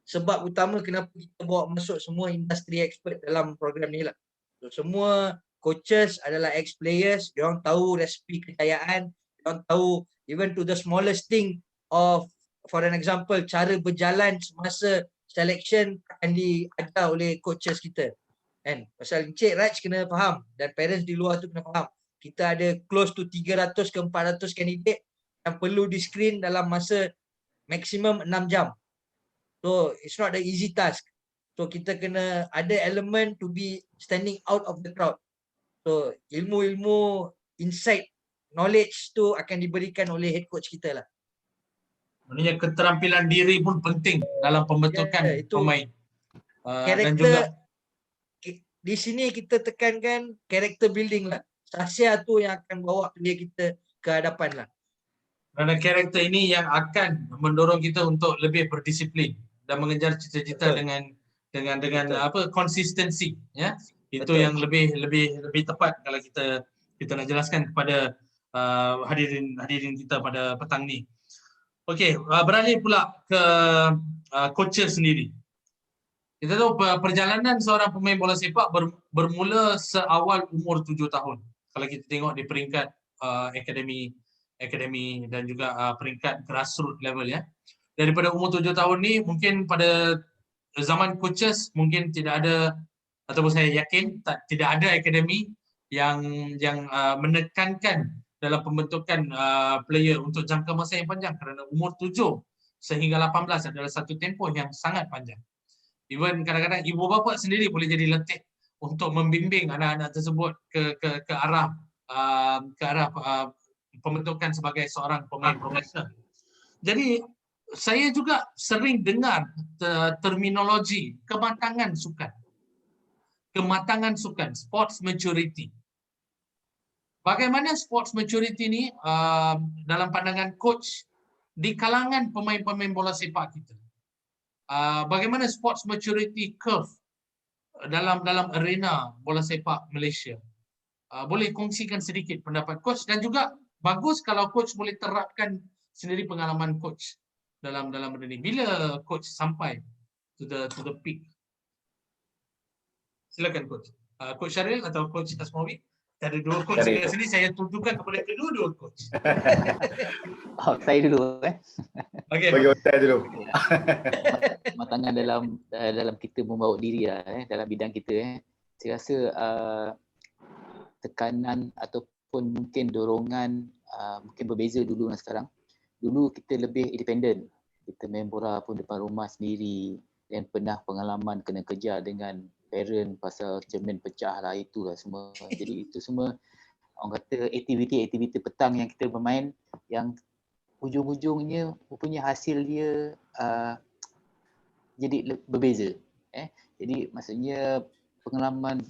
sebab utama kenapa kita bawa masuk semua industri expert dalam program ni lah. So, semua coaches adalah ex-players, diorang tahu resipi kejayaan, diorang tahu even to the smallest thing of, for an example, cara berjalan semasa selection akan diajar oleh coaches kita. Kan? Pasal Encik Raj kena faham dan parents di luar tu kena faham. Kita ada close to 300 ke 400 kandidat yang perlu di screen dalam masa maksimum 6 jam. So it's not the easy task. So kita kena ada elemen to be standing out of the crowd. So ilmu-ilmu, insight, knowledge tu akan diberikan oleh head coach kita lah. Maknanya keterampilan diri pun penting dalam pembentukan pemain. Dan juga di sini kita tekankan character building lah. Sahsia tu yang akan bawa player kita ke hadapan lah. Kerana karakter ini yang akan mendorong kita untuk lebih berdisiplin dan mengejar cita-cita dengan apa, konsistensi, ya. Itu yang lebih tepat kalau kita nak jelaskan kepada hadirin kita pada petang ni. Okey, beralih pula ke coaches sendiri. Kita tahu perjalanan seorang pemain bola sepak bermula seawal umur 7 tahun. Kalau kita tengok di peringkat akademi akademi dan juga peringkat grassroots level ya. Daripada umur 7 tahun ni mungkin pada zaman coaches mungkin tidak ada, ataupun saya yakin tidak ada akademi yang menekankan dalam pembentukan player untuk jangka masa yang panjang, kerana umur 7 sehingga 18 adalah satu tempoh yang sangat panjang. Even kadang-kadang ibu bapa sendiri boleh jadi letih untuk membimbing anak-anak tersebut ke arah pembentukan sebagai seorang pemain profesional. Jadi saya juga sering dengar terminologi kematangan sukan. Kematangan sukan, sports maturity. Bagaimana sports maturity ni dalam pandangan coach di kalangan pemain-pemain bola sepak kita? Bagaimana sports maturity curve dalam arena bola sepak Malaysia? Boleh kongsikan sedikit pendapat coach, dan juga bagus kalau coach boleh terapkan sendiri pengalaman coach dalam benda ni. Bila coach sampai to the peak? Silakan coach. Coach Syaril atau coach Asmawi? Ada dua coach di sini, saya tunjukkan kepada kedua-dua coach. Saya dulu Okey. Bagi hotel dulu. Kematangan dalam kita membawa diri dalam bidang kita saya rasa tekanan ataupun mungkin dorongan mungkin berbeza dulu dan sekarang. Dulu kita lebih independen. Kita main bola pun depan rumah sendiri, dan pernah pengalaman kena kejar dengan parent pasal cermin pecah lah, itulah semua. Jadi itu semua orang kata aktiviti petang yang kita bermain yang ujung-ujungnya rupanya hasil dia jadi berbeza. Jadi maksudnya pengalaman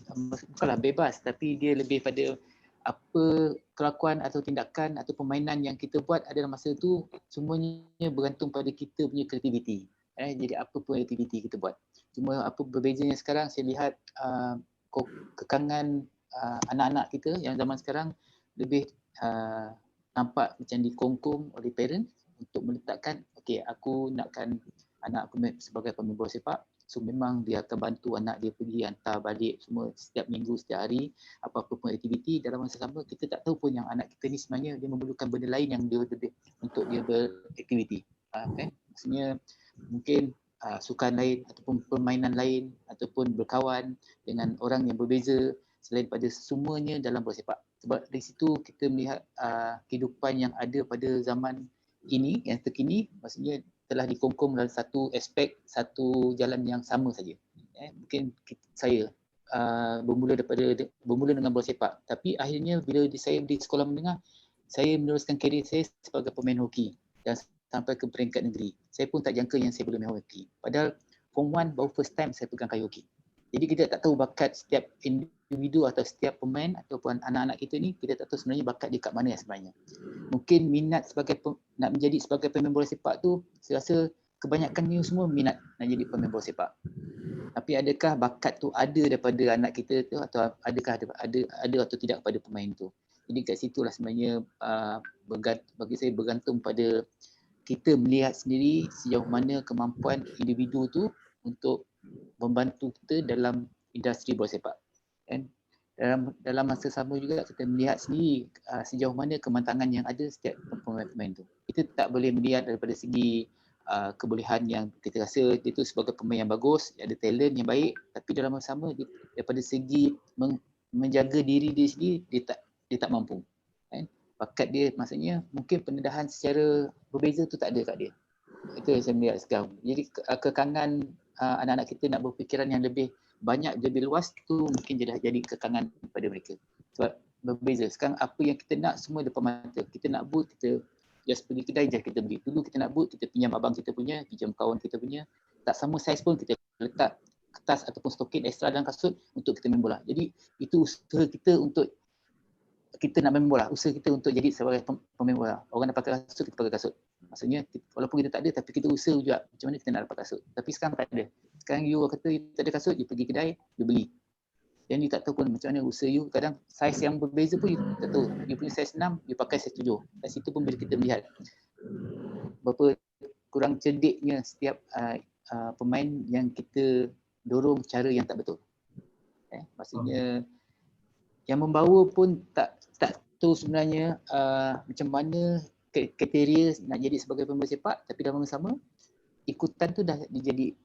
bukanlah bebas, tapi dia lebih pada apa kelakuan atau tindakan atau permainan yang kita buat adalah masa tu semuanya bergantung pada kita punya kreativiti. Jadi apa pun aktiviti kita buat. Cuma apa berbezanya sekarang saya lihat kekangan anak-anak kita yang zaman sekarang lebih nampak macam dikongkong oleh parent untuk meletakkan okey, aku nakkan anak aku sebagai pemain bola sepak, so memang dia akan bantu anak dia pergi hantar balik semua setiap minggu, setiap hari, apa-apa pun aktiviti. Dalam masa sama kita tak tahu pun yang anak kita ni sebenarnya dia memerlukan benda lain yang dia lebih untuk dia beraktiviti. Maksudnya mungkin sukan lain ataupun permainan lain ataupun berkawan dengan orang yang berbeza selain pada semuanya dalam bola sepak. Sebab dari situ kita melihat kehidupan yang ada pada zaman ini, yang terkini, maksudnya telah dikongkong dalam satu aspek, satu jalan yang sama saja. Mungkin saya bermula dengan bola sepak, tapi akhirnya bila saya di sekolah menengah, saya meneruskan karier saya sebagai pemain hoki dan sampai ke peringkat negeri. Saya pun tak jangka yang saya boleh main hoki. Padahal Form 1 baru first time saya pegang kayu hoki. Jadi kita tak tahu bakat setiap individu atau setiap pemain ataupun anak-anak kita ni, kita tak tahu sebenarnya bakat dia kat mana sebenarnya. Mungkin minat nak menjadi sebagai pemain bola sepak tu, saya rasa kebanyakannya semua minat nak jadi pemain bola sepak. Tapi adakah bakat tu ada daripada anak kita tu, atau adakah ada atau tidak pada pemain tu. Jadi kat situlah sebenarnya bagi saya bergantung pada kita melihat sendiri sejauh mana kemampuan individu tu untuk membantu kita dalam industri bola sepak. Dan dalam masa sama juga kita melihat sendiri sejauh mana kematangan yang ada setiap pemain-pemain tu. Kita tak boleh melihat daripada segi kebolehan yang kita rasa dia tu sebagai pemain yang bagus, ada talent yang baik, tapi dalam masa sama daripada segi menjaga diri dia sendiri dia tak mampu. Bakat dia maksudnya mungkin pendedahan secara berbeza tu tak ada kat dia. Itu yang saya melihat sekarang. Jadi kekangan anak-anak kita nak berfikiran yang lebih banyak, lebih luas tu mungkin jadi kekangan pada mereka. Sebab berbeza. Sekarang apa yang kita nak semua depan mata. Kita nak boot, kita just pergi kedai je kita beli. Dulu kita nak boot, kita pinjam abang kita punya, pinjam kawan kita punya. Tak sama saiz pun kita letak kertas ataupun stokin ekstra dalam kasut untuk kita main bola. Jadi itu usaha kita untuk kita nak main bola, usaha kita untuk jadi sebagai pemain bola. Orang nak pakai kasut, kita pakai kasut. Maksudnya walaupun kita tak ada, tapi kita usaha juga macam mana kita nak dapat kasut. Tapi sekarang tak ada. Sekarang you kata you tak ada kasut, you pergi kedai, you beli. Dan you tak tahu pun macam mana usaha you. Kadang saiz yang berbeza pun you tak tahu. You punya saiz 6, you pakai saiz 7. Kat situ pun bila kita melihat berapa kurang cerdiknya setiap pemain yang kita dorong cara yang tak betul. Maksudnya yang membawa pun itu sebenarnya macam mana kriteria nak jadi sebagai pemain sepak, tapi dalam masa sama ikutan tu dah dijadi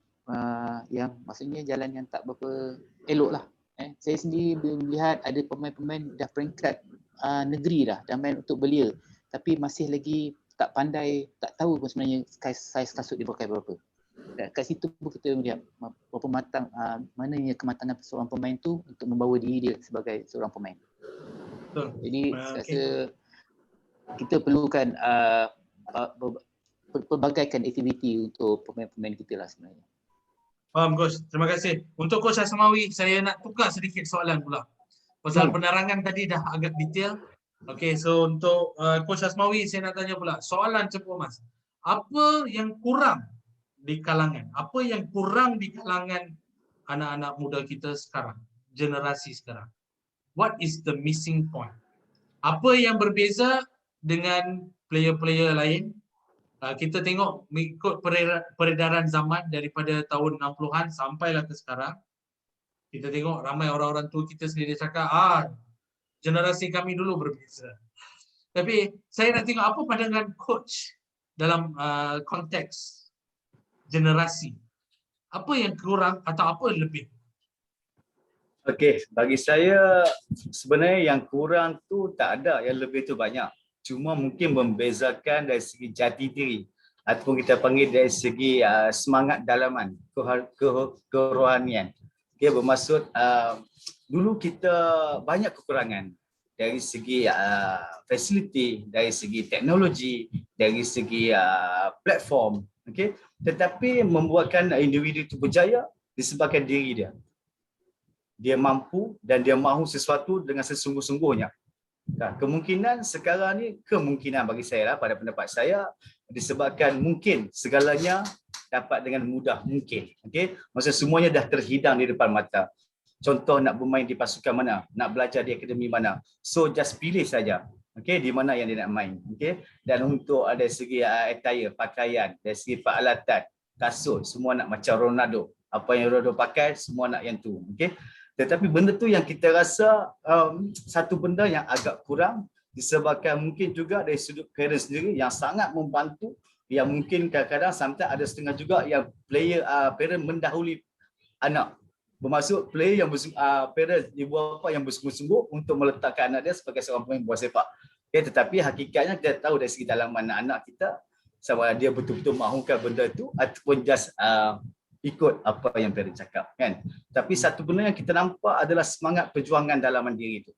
yang maksudnya jalan yang tak berapa elok lah. Saya sendiri melihat ada pemain-pemain dah peringkat negeri dah main untuk belia, tapi masih lagi tak pandai, tak tahu pun sebenarnya saiz kasut dia pakai berapa. Kat situ pun kita melihat berapa matang, mananya kematangan seorang pemain tu untuk membawa diri dia sebagai seorang pemain. Betul. Jadi saya Okey. rasa kita perlukan pelbagaikan aktiviti untuk pemain-pemain kita lah sebenarnya. Faham Coach, terima kasih. Untuk Coach Asmawi, saya nak tukar sedikit soalan pula. Pasal penerangan tadi dah agak detail. Okey, so untuk Coach Asmawi, saya nak tanya pula, soalan cepu Mas. Apa yang kurang di kalangan? Apa yang kurang di kalangan anak-anak muda kita sekarang, generasi sekarang? What is the missing point? Apa yang berbeza dengan player-player lain? Kita tengok mengikut peredaran zaman daripada tahun 60-an sampailah ke sekarang. Kita tengok ramai orang-orang tua kita sendiri cakap, generasi kami dulu berbeza. Tapi saya nak tengok apa pandangan coach dalam konteks generasi. Apa yang kurang atau apa yang lebih? Okey, bagi saya sebenarnya yang kurang tu tak ada, yang lebih tu banyak. Cuma mungkin membezakan dari segi jati diri ataupun kita panggil dari segi semangat dalaman, kerohanian. Okey, bermaksud dulu kita banyak kekurangan dari segi fasiliti, dari segi teknologi, dari segi platform. Okey, tetapi membuatkan individu itu berjaya disebabkan diri dia. Dia mampu dan dia mahu sesuatu dengan sesungguh-sungguhnya. Kemungkinan sekarang ni, kemungkinan bagi saya lah, pada pendapat saya, disebabkan mungkin segalanya dapat dengan mudah mungkin. Okay? Maksudnya semuanya dah terhidang di depan mata. Contoh nak bermain di pasukan mana, nak belajar di akademi mana. So just pilih saja. Okay? Di mana yang dia nak main. Okay? Dan untuk ada segi attire, pakaian, dari segi peralatan, kasut, semua nak macam Ronaldo. Apa yang Ronaldo pakai, semua nak yang tu. Okay? Tetapi benda tu yang kita rasa satu benda yang agak kurang disebabkan mungkin juga dari sudut parents sendiri yang sangat membantu, yang mungkin kadang-kadang sometimes ada setengah juga yang parent mendahului anak. Bermaksud player yang parent ibu bapa yang bersungguh-sungguh untuk meletakkan anak dia sebagai seorang pemain bola sepak. Okay, tetapi hakikatnya kita tahu dari segi dalaman anak kita sama ada dia betul-betul mahukan benda tu ataupun just ikut apa yang parent cakap kan. Tapi satu benda yang kita nampak adalah semangat perjuangan dalaman diri itu.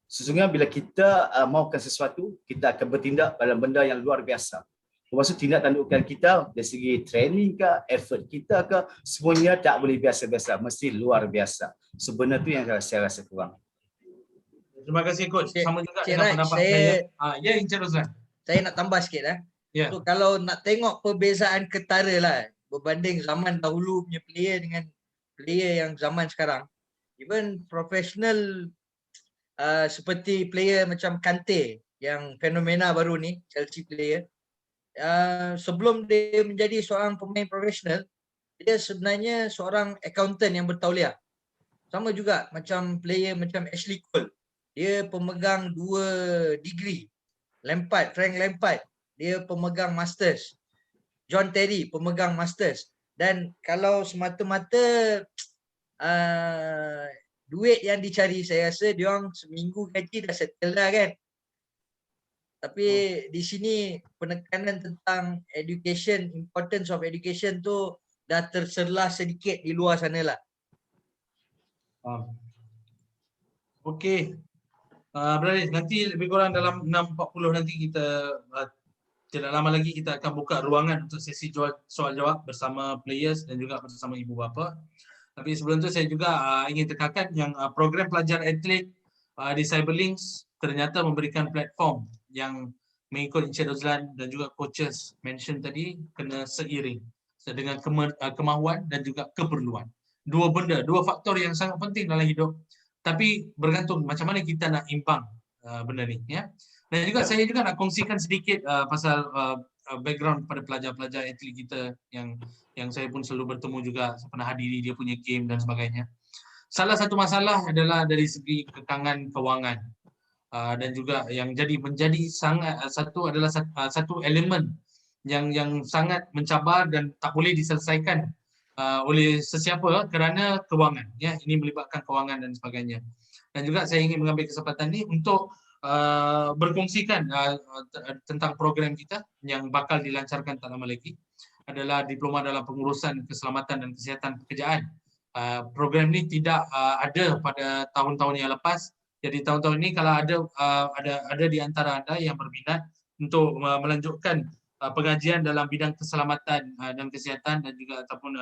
Sesungguhnya bila kita mahukan sesuatu, kita akan bertindak dalam benda yang luar biasa. Maksud tindak tandukkan kita dari segi training ke, effort kita ke, semuanya tak boleh biasa-biasa, mesti luar biasa. So benda tu yang saya rasa kurang. Terima kasih Coach. Sama juga Cik dengan Raj, pendapat saya. Ya, Encik Rozlan. Saya nak tambah sikit Ya. So, kalau nak tengok perbezaan ketara lah berbanding zaman dahulu punya player dengan player yang zaman sekarang. Even professional seperti player macam Kante yang fenomena baru ni, Chelsea player. Sebelum dia menjadi seorang pemain profesional, dia sebenarnya seorang accountant yang bertauliah. Sama juga macam player macam Ashley Cole. Dia pemegang 2 degree. Frank Lampard, dia pemegang masters. John Terry pemegang masters. Dan kalau semata-mata duit yang dicari, saya rasa diorang seminggu gaji dah settle dah kan. Tapi di sini penekanan tentang education, importance of education tu dah terselah sedikit di luar sana lah. Okey. Berani nanti lebih kurang dalam 6.40 nanti kita tidak lama lagi kita akan buka ruangan untuk sesi soal jawab bersama players dan juga bersama ibu bapa. Tapi sebelum tu saya juga ingin tekankan yang program pelajar atlet di Cyberlinks ternyata memberikan platform yang mengikut Encik Rozlan dan juga coaches mention tadi kena seiring dengan kemahuan dan juga keperluan. Dua faktor yang sangat penting dalam hidup. Tapi bergantung macam mana kita nak imbang benda ni ya. Dan juga saya juga nak kongsikan sedikit pasal background pada pelajar-pelajar atlet kita yang saya pun selalu bertemu juga, saya pernah hadiri dia punya game dan sebagainya. Salah satu masalah adalah dari segi kekangan kewangan. dan juga yang menjadi sangat satu adalah satu elemen yang sangat mencabar dan tak boleh diselesaikan oleh sesiapa kerana kewangan, ya. Ini melibatkan kewangan dan sebagainya. Dan juga saya ingin mengambil kesempatan ini untuk berkongsikan tentang program kita yang bakal dilancarkan tak lama lagi, adalah Diploma dalam Pengurusan Keselamatan dan Kesihatan Pekerjaan. Program ini tidak ada pada tahun-tahun yang lepas. Jadi tahun-tahun ini kalau ada di antara anda yang berminat untuk melanjutkan pengajian dalam bidang keselamatan dan kesihatan dan juga ataupun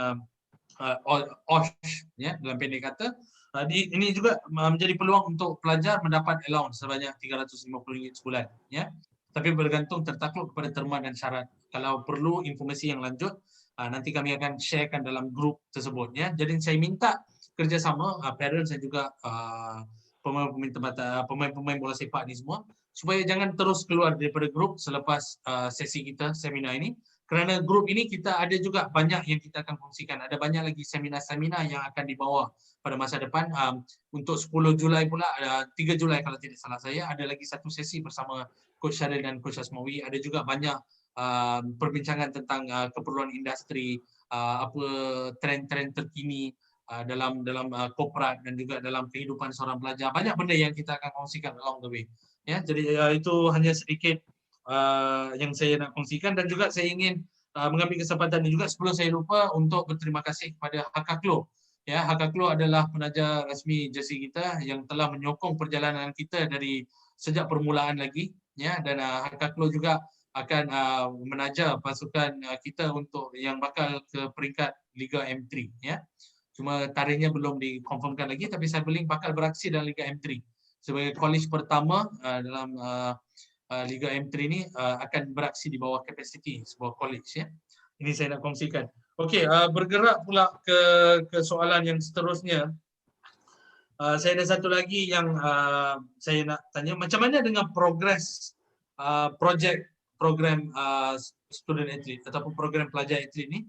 OSH, ya, dalam pendek kata, ini juga menjadi peluang untuk pelajar mendapat allowance sebanyak RM350 sebulan, ya. Tapi bergantung tertakluk kepada terma dan syarat. Kalau perlu informasi yang lanjut, nanti kami akan sharekan dalam grup tersebut, ya. Jadi saya minta kerjasama parents dan juga pemain-pemain bola sepak ni semua, supaya jangan terus keluar daripada grup selepas sesi kita, seminar ini. Kerana grup ini kita ada juga banyak yang kita akan kongsikan. Ada banyak lagi seminar-seminar yang akan dibawa pada masa depan. Untuk 10 Julai pula, 3 Julai kalau tidak salah saya, ada lagi satu sesi bersama Coach Syaril dan Coach Asmawi. Ada juga banyak perbincangan tentang keperluan industri, apa trend-trend terkini dalam korporat dan juga dalam kehidupan seorang pelajar. Banyak benda yang kita akan kongsikan along the way. Ya, jadi itu hanya sedikit yang saya nak kongsikan, dan juga saya ingin mengambil kesempatan ini juga sebelum saya lupa untuk berterima kasih kepada Hakaklo. Ya, Hakaklo adalah penaja rasmi jersey kita yang telah menyokong perjalanan kita dari sejak permulaan lagi, ya, dan Hakaklo juga akan menaja pasukan kita untuk yang bakal ke peringkat Liga M3, ya. Cuma tarikhnya belum dikonfirmkan lagi, tapi Cyberlink bakal beraksi dalam Liga M3 sebagai college pertama dalam Liga M3 ini akan beraksi di bawah kapasiti sebuah college, ya. Ini saya nak kongsikan. Okey, bergerak pula ke soalan yang seterusnya. Saya ada satu lagi yang saya nak tanya, macam mana dengan progres projek program student athlete ataupun program pelajar atlet ni?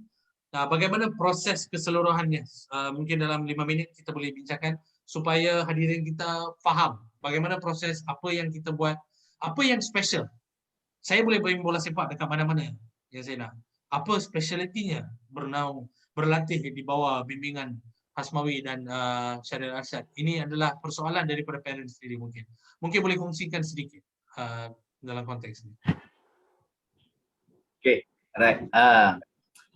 Bagaimana proses keseluruhannya? Mungkin dalam 5 minit kita boleh bincangkan supaya hadirin kita faham bagaimana proses, apa yang kita buat, apa yang special. Saya boleh main bola sepak dekat mana-mana yang saya nak. Apa specialitinya berlatih di bawah bimbingan Hasmawi dan Syaril Arsyad? Ini adalah persoalan daripada parents sendiri mungkin. Mungkin boleh kongsikan sedikit dalam konteks ini. Okay, alright.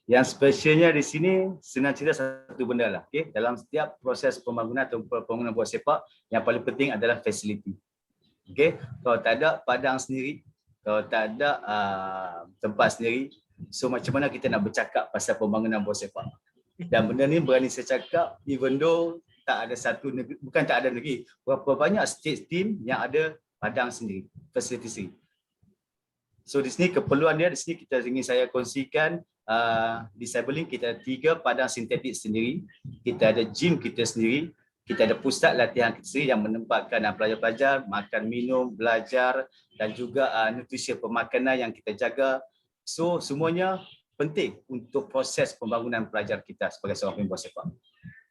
Yang spesialnya di sini senang cerita satu benda lah. Okay? Dalam setiap proses pembangunan atau pembangunan bola sepak, yang paling penting adalah facility. Okay? Kalau tak ada padang sendiri, kalau tak ada tempat sendiri, so macam mana kita nak bercakap pasal pembangunan bola sepak? Dan benda ni berani saya cakap, even though tak ada satu negeri, bukan tak ada negeri, berapa banyak state team yang ada padang sendiri, facility sendiri. So di sini keperluan dia, di sini kita ingin saya kongsikan, di Cyberlink kita ada 3 padang sintetik sendiri, kita ada gym kita sendiri, kita ada pusat latihan kita sendiri yang menempatkan pelajar-pelajar makan, minum, belajar dan juga nutrisi pemakanan yang kita jaga. So semuanya penting untuk proses pembangunan pelajar kita sebagai seorang pemain bola sepak.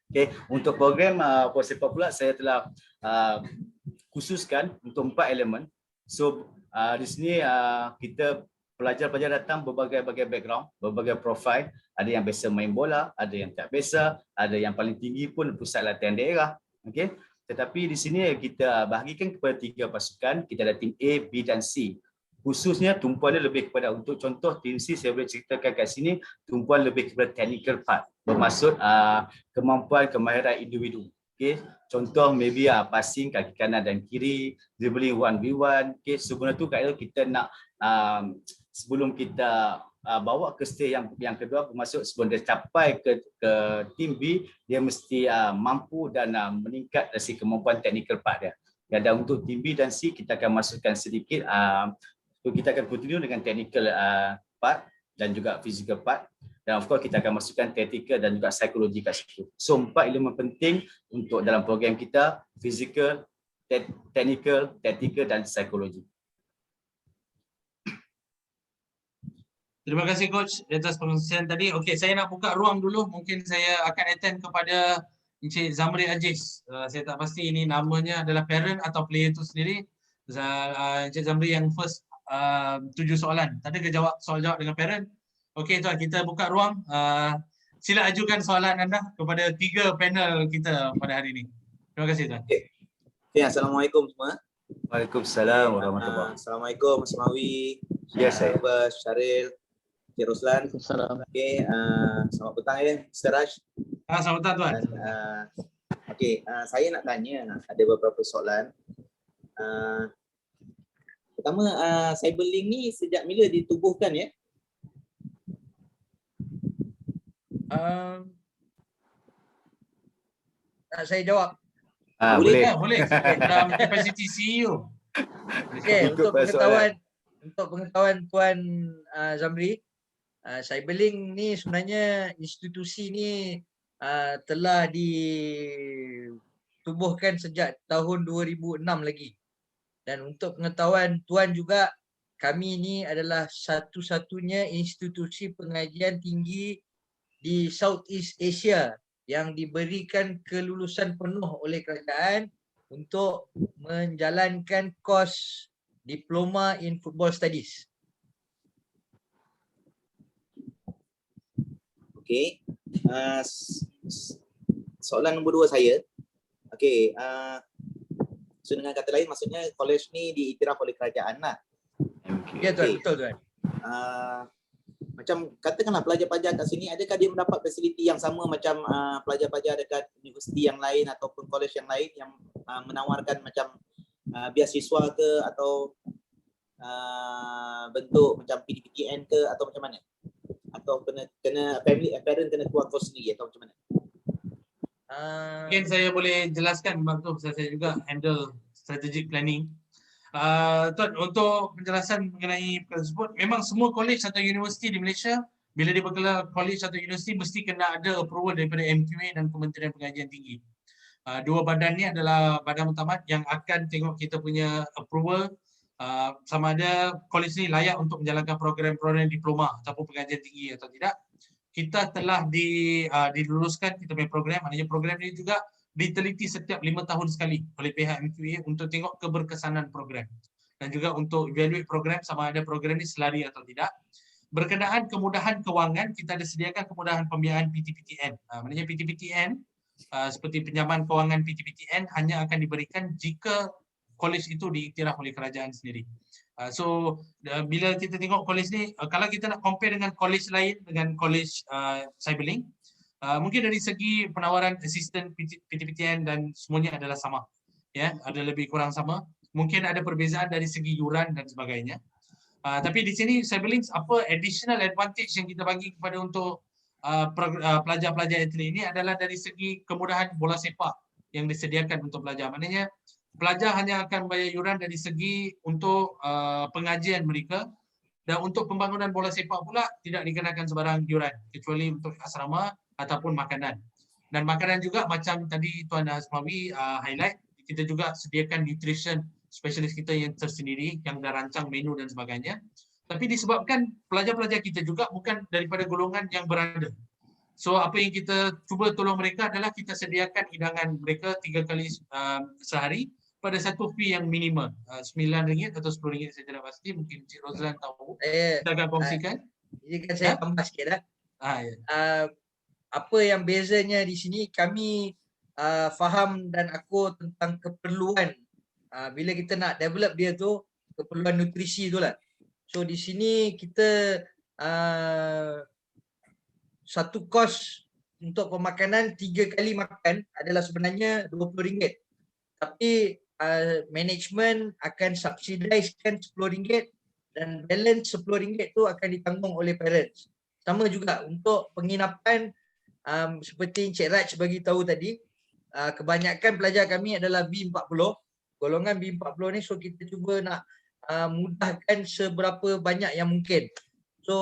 Okay. Untuk program bola sepak pula saya telah khususkan untuk 4 elemen. So di sini kita pelajar-pelajar datang berbagai-bagai background, berbagai profil. Ada yang biasa main bola, ada yang tak biasa, ada yang paling tinggi pun pusat latihan daerah. Okey. Tetapi di sini kita bahagikan kepada 3 pasukan. Kita ada tim A, B dan C. Khususnya tumpuannya lebih kepada, untuk contoh tim C saya boleh ceritakan kat sini, tumpuan lebih kepada technical part, bermaksud kemampuan kemahiran individu. Okay. Contoh maybe passing kaki kanan dan kiri, dribbling 1v1. Okay. Sebenarnya tu kalau kita nak sebelum kita bawa ke stage yang kedua, bermaksud sebelum dia capai ke tim B, dia mesti mampu dan meningkat dari kemampuan technical part dia. Dan untuk tim B dan C kita akan masukkan sedikit, kita akan continue dengan technical part dan juga physical part. Dan of course kita akan masukkan tactical dan juga psikologi kat situ. So 4 elemen penting untuk dalam program kita, physical, technical, tactical dan psikologi. Terima kasih Coach atas pengisian tadi. Okey, saya nak buka ruang dulu. Mungkin saya akan attend kepada Encik Zamri Aziz. Saya tak pasti ini namanya adalah parent atau player itu sendiri. Encik Zamri yang first 7 soalan. Tadi ke jawab soal jawab dengan parent. Okey tuan, kita buka ruang. Sila ajukan soalan anda kepada 3 panel kita pada hari ini. Terima kasih tuan. Okay, Assalamualaikum semua. Waalaikumsalam warahmatullahi. Assalamualaikum Mas Mawi, Ya, saya. Syaril, Cik Roslan. Waalaikumsalam. Okay, selamat petang ya, Mr. Raj. Selamat datang tuan. Okay, saya nak tanya, ada beberapa soalan. Pertama, Cyberlink ni sejak bila ditubuhkan ya? Nak saya jawab? Boleh. Boleh. Dalam kapasiti CEO. Okey, Ikut untuk pengetahuan Tuan Zamri, Cyberlink ni sebenarnya institusi ni telah ditubuhkan sejak tahun 2006 lagi. Dan untuk pengetahuan Tuan juga, kami ni adalah satu-satunya institusi pengajian tinggi di Southeast Asia yang diberikan kelulusan penuh oleh kerajaan untuk menjalankan kos Diploma in Football Studies. Okey. Soalan nombor 2 saya. Okey, so dengan kata lain maksudnya college ni diiktiraf oleh kerajaan lah. Ya tuan, Okey. betul tuan. Macam katakanlah pelajar-pelajar kat sini, adakah dia mendapat fasiliti yang sama macam pelajar-pelajar dekat universiti yang lain ataupun college yang lain yang menawarkan macam beasiswa ke atau bentuk macam PTPTN ke atau macam mana? Atau kena parent kena keluar kos sendiri atau macam mana? Mungkin saya boleh jelaskan sebab tu saya juga handle strategic planning. Tuan, untuk penjelasan mengenai perkara tersebut, memang semua college atau universiti di Malaysia bila dia bergelar college atau universiti mesti kena ada approval daripada MQA dan Kementerian Pengajian Tinggi. Dua badan ni adalah badan utama yang akan tengok kita punya approval sama ada college ni layak untuk menjalankan program-program diploma ataupun pengajian tinggi atau tidak. Kita telah diluluskan kita punya program, maknanya program ini juga diteliti setiap 5 tahun sekali oleh pihak MQA untuk tengok keberkesanan program dan juga untuk evaluate program sama ada program ini selari atau tidak. Berkenaan kemudahan kewangan, kita ada sediakan kemudahan pembiayaan PTPTN. Maknanya PTPTN seperti pinjaman kewangan PTPTN hanya akan diberikan jika college itu diiktiraf oleh kerajaan sendiri. So bila kita tengok college ni, kalau kita nak compare dengan college lain dengan college Cyberlink, mungkin dari segi penawaran assistant PTPTN dan semuanya adalah sama. Ya, ada lebih kurang sama. Mungkin ada perbezaan dari segi yuran dan sebagainya. Tapi di sini Cyberlink apa additional advantage yang kita bagi kepada untuk pelajar-pelajar atlet ini adalah dari segi kemudahan bola sepak yang disediakan untuk pelajar. Maknanya pelajar hanya akan bayar yuran dari segi untuk pengajian mereka, dan untuk pembangunan bola sepak pula tidak dikenakan sebarang yuran kecuali untuk asrama ataupun makanan. Dan makanan juga macam tadi Tuan Asmawi highlight, kita juga sediakan nutrition specialist kita yang tersendiri yang dah rancang menu dan sebagainya. Tapi disebabkan pelajar-pelajar kita juga bukan daripada golongan yang berada. So apa yang kita cuba tolong mereka adalah kita sediakan hidangan mereka 3 kali sehari pada satu fee yang minimum, RM9 atau RM10 saya tidak pasti, mungkin Cik Roslan tahu. Kita akan kongsikan. Izinkan saya tambah sikit dah. Ya. Apa yang bezanya di sini, kami faham dan akur tentang keperluan bila kita nak develop dia tu, keperluan nutrisi tu lah. So di sini kita satu kos untuk pemakanan 3 kali makan adalah sebenarnya RM20. Tapi management akan subsidizekan RM10 dan balance RM10 tu akan ditanggung oleh parents. Sama juga untuk penginapan, seperti Encik Raj bagi tahu tadi, kebanyakan pelajar kami adalah B40, golongan B40 ni, so kita cuba nak mudahkan seberapa banyak yang mungkin. So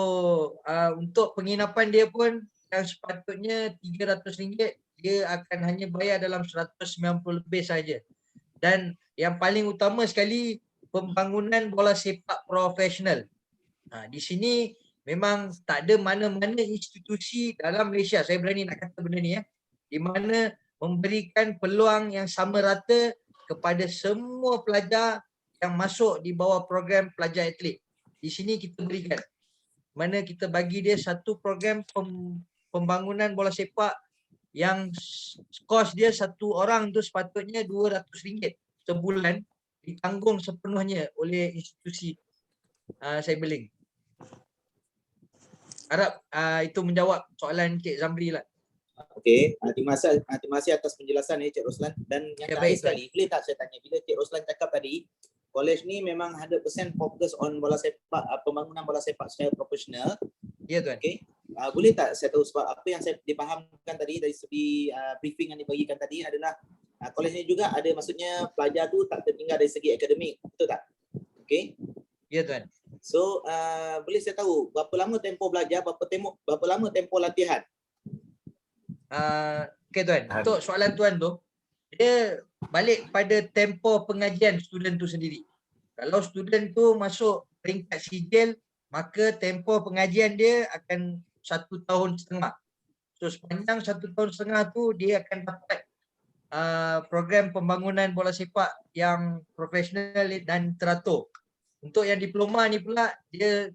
untuk penginapan dia pun yang sepatutnya RM300, dia akan hanya bayar dalam 190 lebih saja. Dan yang paling utama sekali, pembangunan bola sepak profesional. Di sini memang tak ada mana-mana institusi dalam Malaysia, saya berani nak kata benda ni di mana memberikan peluang yang sama rata kepada semua pelajar yang masuk di bawah program pelajar atlet. Di sini kita berikan. Mana kita bagi dia satu program pembangunan bola sepak yang kos dia satu orang tu sepatutnya RM200 sebulan, ditanggung sepenuhnya oleh institusi Cyberlink. Harap itu menjawab soalan Cik Zamri lah. Okey, terima kasih atas penjelasan Cik Roslan. Dan yang Ya, terakhir baik, sekali, boleh tak saya tanya, bila Cik Roslan cakap tadi, college ni memang 100% fokus on bola sepak, pembangunan bola sepak secara profesional. Ya tuan. Okey. Boleh tak saya tahu sebab apa yang saya dipahamkan tadi dari segi briefing yang dibagikan tadi adalah college ni juga ada, maksudnya pelajar tu tak tertinggal dari segi akademik, betul tak? Okey. Ya tuan. So boleh saya tahu berapa lama tempoh belajar, berapa lama tempoh latihan? Okey tuan, untuk soalan tuan tu, dia balik pada tempoh pengajian student tu sendiri. Kalau student tu masuk peringkat sijil, maka tempoh pengajian dia akan 1.5 tahun. So sepanjang 1.5 tahun tu dia akan dapat program pembangunan bola sepak yang profesional dan teratur. Untuk yang diploma ni pula, dia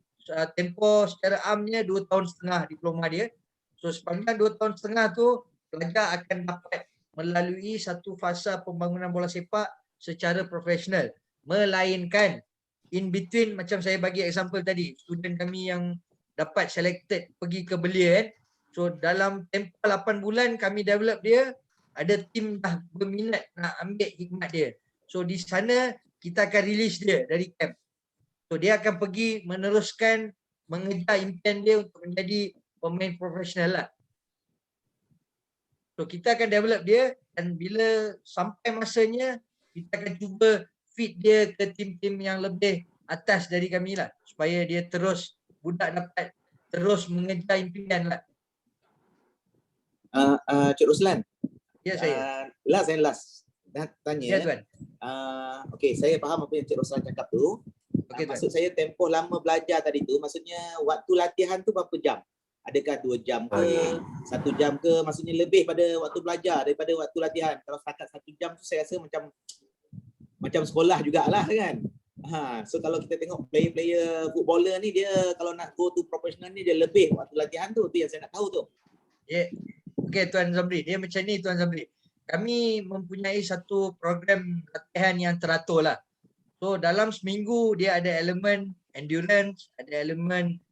tempoh secara amnya 2.5 tahun diploma dia. So sepanjang 2.5 tahun tu, pelajar akan dapat melalui satu fasa pembangunan bola sepak secara profesional. Melainkan in between, macam saya bagi example tadi, student kami yang dapat selected pergi ke Belia kan. So dalam tempoh 8 bulan kami develop dia, ada tim dah berminat nak ambil hikmat dia. So di sana kita akan release dia dari camp. So dia akan pergi meneruskan mengejar impian dia untuk menjadi pemain profesional lah. So kita akan develop dia, dan bila sampai masanya kita akan cuba fit dia ke tim-tim yang lebih atas dari kami lah, supaya dia terus, budak dapat terus mengejar impian lah. Cik Roslan. Ya saya. Last tanya. Ya tuan. Okey, saya faham apa yang Cik Roslan cakap tu. Okey tuan. Maksud saya tempoh lama belajar tadi tu, maksudnya waktu latihan tu berapa jam? Adakah 2 jam ke, 1 jam ke, maksudnya lebih pada waktu belajar daripada waktu latihan. Kalau setakat 1 jam tu saya rasa macam sekolah jugalah kan. So kalau kita tengok player footballer ni, dia kalau nak go to professional ni dia lebih waktu latihan tu yang saya nak tahu tu. Ya. Okey Tuan Zamri, dia macam ni Tuan Zamri. Kami mempunyai satu program latihan yang teratur lah. So dalam seminggu dia ada elemen endurance, ada elemen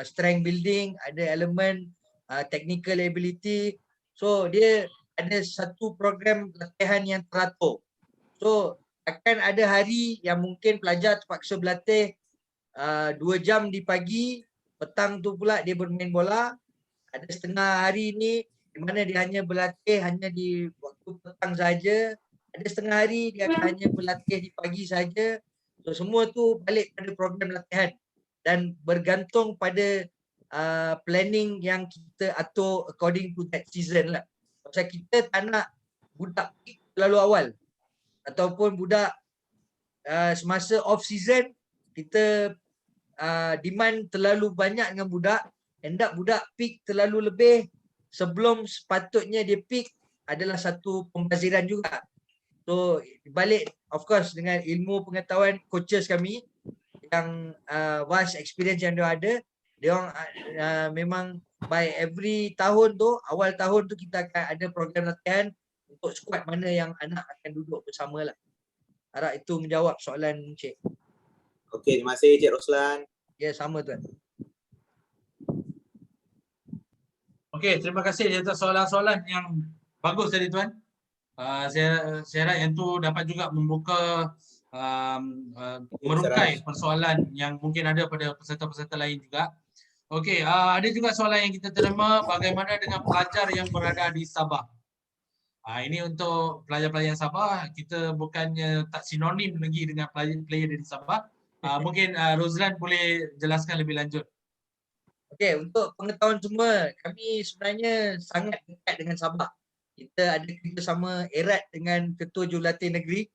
strength building, ada elemen technical ability. So dia ada satu program latihan yang teratur. So akan ada hari yang mungkin pelajar terpaksa berlatih 2 jam di pagi, petang tu pula dia bermain bola. Ada setengah hari ni di mana dia hanya berlatih hanya di waktu petang saja. Ada setengah hari dia akan hanya berlatih di pagi saja. So semua tu balik pada program latihan dan bergantung pada planning yang kita atur according to that season lah. Pasal kita tak nak budak peak terlalu awal ataupun budak semasa off season kita demand terlalu banyak dengan budak, end up budak peak terlalu lebih sebelum sepatutnya dia peak, adalah satu pembaziran juga. So balik of course dengan ilmu pengetahuan coaches kami yang vast experience yang dia ada, dia orang memang by every tahun tu, awal tahun tu kita akan ada program latihan untuk skuad mana yang anak akan duduk bersama lah. Harap itu menjawab soalan Cik. Okey, terima kasih Cik Roslan. Ya, sama tuan. Okey, terima kasih atas soalan-soalan yang bagus tadi tuan. Saya harap yang tu dapat juga membuka merungkai persoalan yang mungkin ada pada peserta-peserta lain juga. Okey, ada juga soalan yang kita terima, bagaimana dengan pelajar yang berada di Sabah? Ini untuk pelajar-pelajar Sabah, kita bukannya tak sinonim lagi dengan player dari Sabah. Mungkin Rozlan boleh jelaskan lebih lanjut. Okey, untuk pengetahuan semua, kami sebenarnya sangat dekat dengan Sabah. Kita ada kerjasama erat dengan Ketua Jurulatih Negeri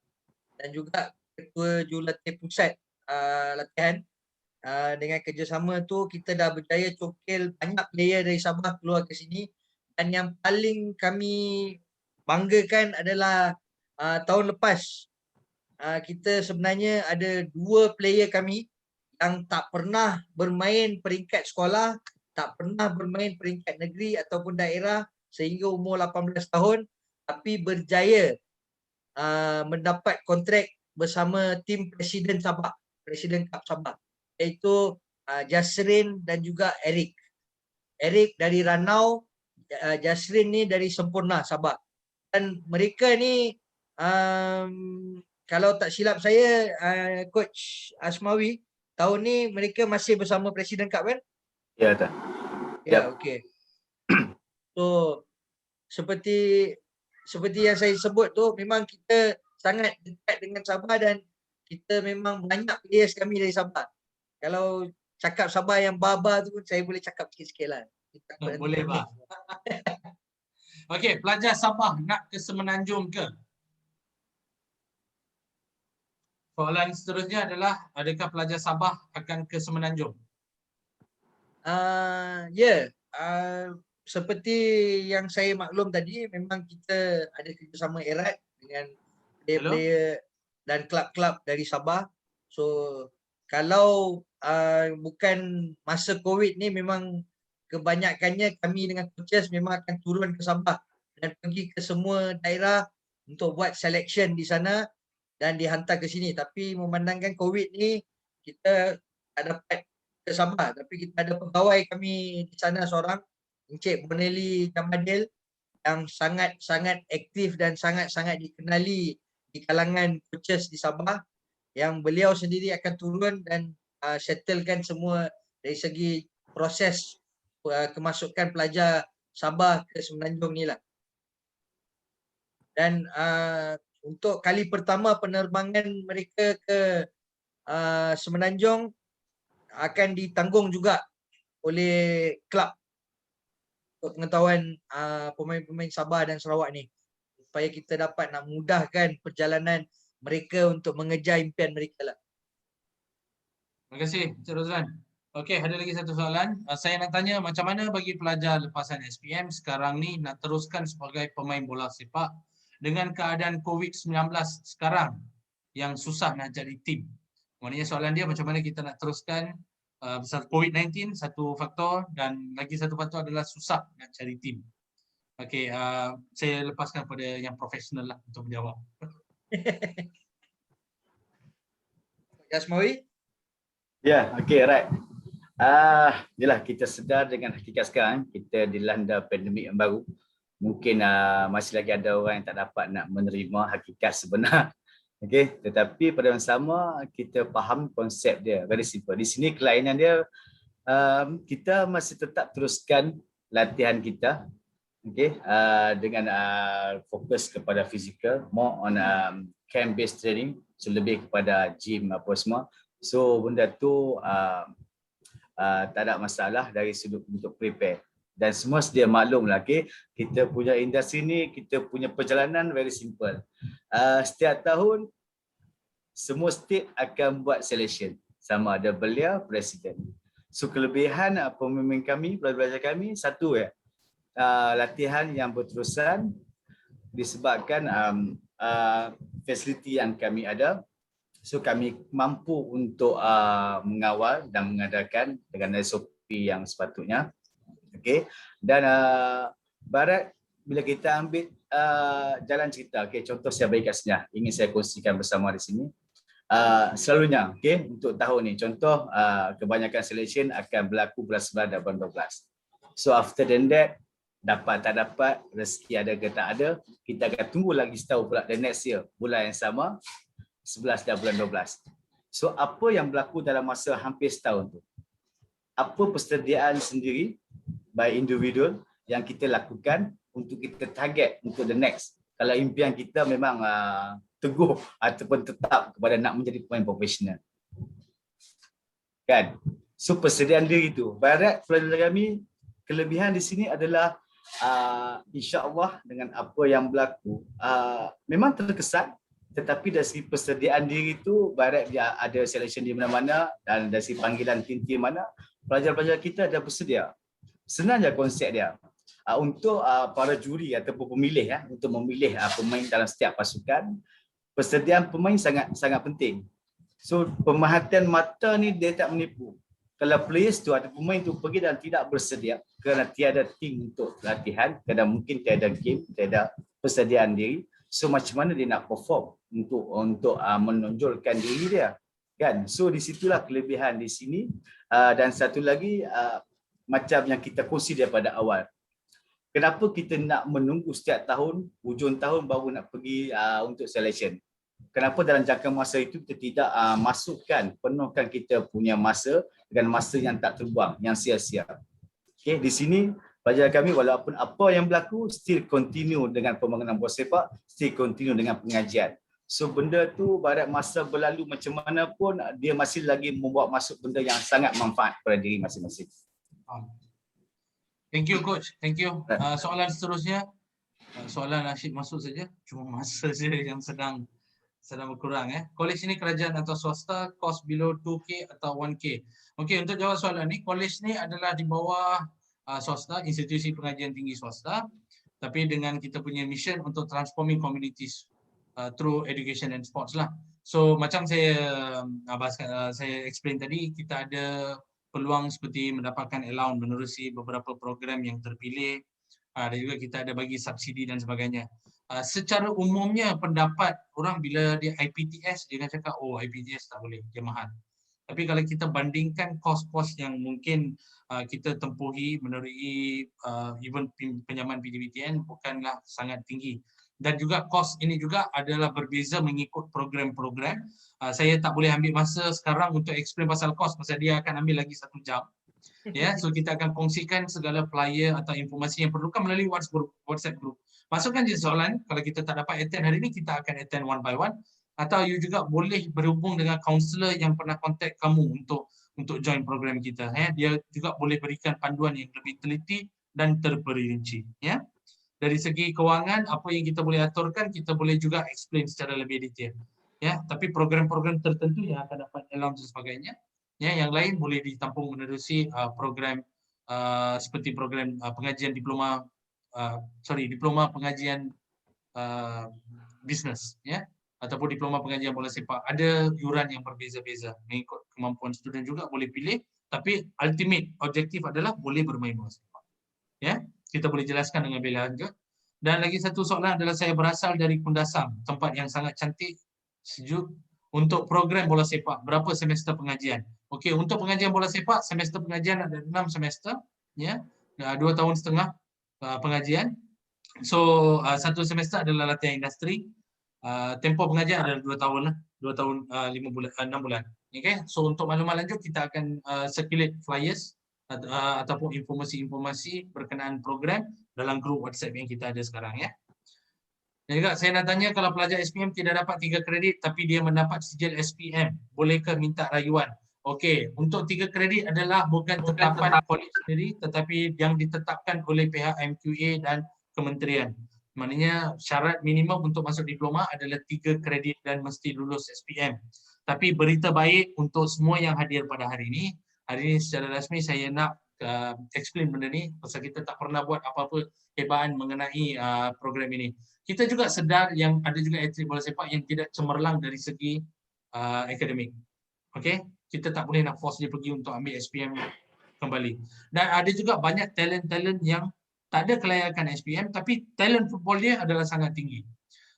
dan juga Ketua Jurulatih Pusat latihan. Dengan kerjasama tu kita dah berjaya cokil banyak player dari Sabah keluar ke sini, dan yang paling kami banggakan adalah tahun lepas kita sebenarnya ada 2 player kami yang tak pernah bermain peringkat sekolah, tak pernah bermain peringkat negeri ataupun daerah sehingga umur 18 tahun, tapi berjaya mendapat kontrak bersama tim Presiden Sabah, Presiden Cup Sabah, iaitu Jasrin dan juga Eric. Eric dari Ranau, Jasrin ni dari Sempurna Sabah. Dan mereka ni kalau tak silap saya, Coach Asmawi, tahun ni mereka masih bersama Presiden Cup kan? Ya, tak. Ya, okey. So seperti yang saya sebut tu, memang kita sangat dekat dengan Sabah dan kita memang banyak players kami dari Sabah. Kalau cakap Sabah yang baba tu saya boleh cakap sikit-sikit lah. Boleh, Bah. Okey, pelajar Sabah nak ke Semenanjung ke? Soalan seterusnya adalah, adakah pelajar Sabah akan ke Semenanjung? Seperti yang saya maklum tadi, memang kita ada kerjasama erat dengan player-player dan klub-klub dari Sabah. So kalau bukan masa COVID ni, memang kebanyakannya kami dengan coaches memang akan turun ke Sabah dan pergi ke semua daerah untuk buat selection di sana dan dihantar ke sini. Tapi memandangkan COVID ni, kita tak dapat ke Sabah, tapi kita ada pegawai kami di sana seorang, Encik Bonelli Jamadil, yang sangat-sangat aktif dan sangat-sangat dikenali di kalangan coaches di Sabah, yang beliau sendiri akan turun dan settlekan semua dari segi proses kemasukan pelajar Sabah ke Semenanjung ni lah. Dan untuk kali pertama penerbangan mereka ke Semenanjung akan ditanggung juga oleh klub untuk pengetahuan pemain-pemain Sabah dan Sarawak ni, supaya kita dapat nak mudahkan perjalanan mereka untuk mengejar impian mereka lah. Terima kasih, Encik Rozlan. Okey, ada lagi satu soalan. Saya nak tanya, macam mana bagi pelajar lepasan SPM sekarang ni nak teruskan sebagai pemain bola sepak dengan keadaan COVID-19 sekarang yang susah nak cari tim? Maknanya soalan dia, macam mana kita nak teruskan COVID-19 satu faktor, dan lagi satu faktor adalah susah nak cari tim. Okey, saya lepaskan pada yang profesional lah untuk menjawab. Asmawi? Ya, okey, right. Jelah kita sedar dengan hakikat sekarang, kita dilanda pandemik yang baru. Mungkin masih lagi ada orang yang tak dapat nak menerima hakikat sebenar. Okey, tetapi pada yang sama kita faham konsep dia, very simple. Di sini kelainan dia, kita masih tetap teruskan latihan kita, okey, dengan fokus kepada fizikal, more on camp based training, so lebih kepada gym apa semua. So benda tu tak ada masalah dari sudut untuk prepare. Dan semua sedia maklum lah, okay? Kita punya industri ni, kita punya perjalanan very simple. Setiap tahun, semua state akan buat selection. Sama ada belia, presiden. So kelebihan pemimpin kami, pelajar kami, satu ya, latihan yang berterusan disebabkan fasiliti yang kami ada. So kami mampu untuk mengawal dan mengadakan dengan SOP yang sepatutnya. Okay. Dan Barat, bila kita ambil jalan cerita, okay, contoh saya bagi kat sini, ingin saya kongsikan bersama di sini. Selalunya, okay, untuk tahun ni, contoh kebanyakan selection akan berlaku bulan 9 dan bulan 12. So after that, dapat tak dapat, rezeki ada ke tak ada, kita akan tunggu lagi setahun pula the next year, bulan yang sama, 11 dan bulan 12. So apa yang berlaku dalam masa hampir setahun tu? Apa persediaan sendiri by individual yang kita lakukan untuk kita target untuk the next. Kalau impian kita memang teguh ataupun tetap kepada nak menjadi pemain profesional. Kan? So persediaan diri tu. Barat pelajar kami, kelebihan di sini adalah insya-Allah dengan apa yang berlaku, memang terkesan, tetapi dari segi persediaan diri tu, Barat dia ada selection di mana-mana, dan dari segi panggilan tim-tim mana, pelajar-pelajar kita dah bersedia. Senang je konsep dia. Untuk para juri ataupun pemilih, untuk memilih pemain dalam setiap pasukan, persediaan pemain sangat penting. So pemerhatian mata ni dia tak menipu. Kalau players tu atau pemain tu pergi dan tidak bersedia kerana tiada tim untuk latihan, kerana mungkin tiada game, tiada persediaan diri, so macam mana dia nak perform untuk menonjolkan diri dia, kan? So di situlah kelebihan di sini. Dan satu lagi macam yang kita kongsi daripada awal. Kenapa kita nak menunggu setiap tahun, hujung tahun baru nak pergi untuk selection? Kenapa dalam jangka masa itu kita tidak penuhkan kita punya masa dengan masa yang tak terbuang, yang sia-sia. Okay, di sini pelajar kami walaupun apa yang berlaku, still continue dengan pembangunan bola sepak, still continue dengan pengajian. So benda tu barat masa berlalu macam mana pun, dia masih lagi membawa masuk benda yang sangat manfaat pada diri masing-masing. Thank you coach, thank you. Soalan seterusnya, soalan Rashid masuk saja, cuma masa saja yang sedang berkurang. College ini kerajaan atau swasta, kos below 2K atau 1K? Okey, untuk jawab soalan ni, college ni adalah di bawah swasta, institusi pengajian tinggi swasta, tapi dengan kita punya mission untuk transforming communities through education and sports lah. So macam saya explain tadi, kita ada peluang seperti mendapatkan allowance menerusi beberapa program yang terpilih, dan juga kita ada bagi subsidi dan sebagainya. Secara umumnya pendapat orang bila dia IPTS, dia akan cakap oh IPTS tak boleh, dia mahal. Tapi kalau kita bandingkan kos-kos yang mungkin kita tempuhi melalui even pinjaman PTBTN bukanlah sangat tinggi. Dan juga kos ini juga adalah berbeza mengikut program-program. Saya tak boleh ambil masa sekarang untuk explain pasal kos, pasal dia akan ambil lagi 1 jam. Ya, so kita akan kongsikan segala flyer atau informasi yang perlukan melalui WhatsApp group. Masukkan je soalan, kalau kita tak dapat attend hari ini, kita akan attend one by one. Atau you juga boleh berhubung dengan kaunselor yang pernah contact kamu untuk join program kita. Dia juga boleh berikan panduan yang lebih teliti dan terperinci. Ya. Dari segi kewangan, apa yang kita boleh aturkan, kita boleh juga explain secara lebih detail. Ya, tapi program-program tertentu yang akan dapat allowance dan sebagainya, ya, yang lain boleh ditampung menerusi program seperti program pengajian diploma pengajian bisnes, ya, ataupun diploma pengajian bola sepak. Ada yuran yang berbeza-beza mengikut kemampuan student juga boleh pilih, tapi ultimate objektif adalah boleh bermain bola sepak. Ya, kita boleh jelaskan dengan lebih lanjut. Dan lagi satu soalan adalah saya berasal dari Kundasang, tempat yang sangat cantik, sejuk. Untuk program bola sepak, berapa semester pengajian? Okey, untuk pengajian bola sepak, semester pengajian ada 6 semester, ya, 2 tahun setengah pengajian. So 1 semester adalah latihan industri. Tempoh pengajian adalah 2 tahun lah, 2 tahun 6 bulan. Okay? So untuk maklumat lanjut kita akan circulate flyers ataupun informasi-informasi berkenaan program dalam grup WhatsApp yang kita ada sekarang, ya. Dan juga saya nak tanya, kalau pelajar SPM tidak dapat 3 kredit tapi dia mendapat sijil SPM, bolehkah minta rayuan? Okey, untuk 3 kredit adalah bukan tetapan college sendiri tetapi yang ditetapkan oleh pihak MQA dan kementerian. Maknanya syarat minimum untuk masuk diploma adalah 3 kredit dan mesti lulus SPM. Tapi berita baik untuk semua yang hadir pada hari ini secara rasmi saya nak explain benda ni pasal kita tak pernah buat apa-apa hebaan mengenai program ini. Kita juga sedar yang ada juga atlet bola sepak yang tidak cemerlang dari segi akademik. Okey, kita tak boleh nak force dia pergi untuk ambil SPM kembali. Dan ada juga banyak talent-talent yang tak ada kelayakan SPM tapi talent football dia adalah sangat tinggi.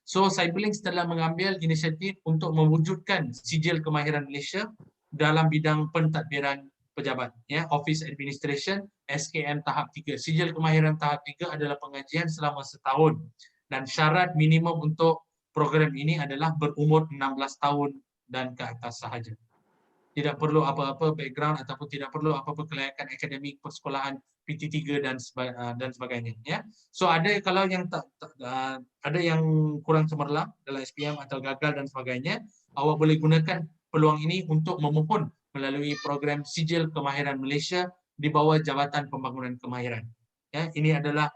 So Cyberlinks telah mengambil inisiatif untuk mewujudkan sijil kemahiran Malaysia dalam bidang pentadbiran pejabat, ya, Office Administration SKM tahap 3. Sijil kemahiran tahap 3 adalah pengajian selama setahun. Dan syarat minimum untuk program ini adalah berumur 16 tahun dan ke atas sahaja. Tidak perlu apa-apa background ataupun tidak perlu apa-apa kelayakan akademik, persekolahan, PT3 dan sebagainya. Ya. So ada kalau yang ada yang kurang cemerlang dalam SPM atau gagal dan sebagainya, awak boleh gunakan peluang ini untuk memohon melalui program Sijil Kemahiran Malaysia di bawah Jabatan Pembangunan Kemahiran. Ya, ini adalah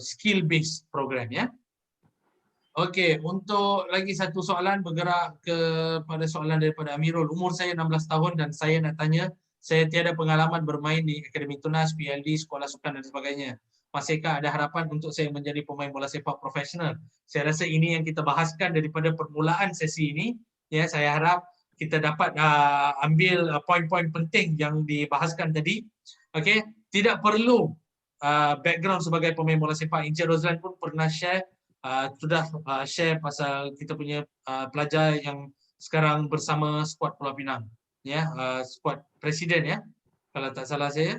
skill based program, ya. Okey, untuk lagi satu soalan bergerak kepada soalan daripada Amirul. Umur saya 16 tahun dan saya nak tanya, saya tiada pengalaman bermain di Akademi Tunas, PLD, sekolah sukan dan sebagainya. Pak Seka ada harapan untuk saya menjadi pemain bola sepak profesional. Saya rasa ini yang kita bahaskan daripada permulaan sesi ini. Ya, saya harap kita dapat ambil poin-poin penting yang dibahaskan tadi. Okey, tidak perlu background sebagai pemain bola sepak. Encik Rozlan pun pernah share, share pasal kita punya pelajar yang sekarang bersama skuad Pulau Pinang. Ya, skuad presiden ya. Kalau tak salah saya.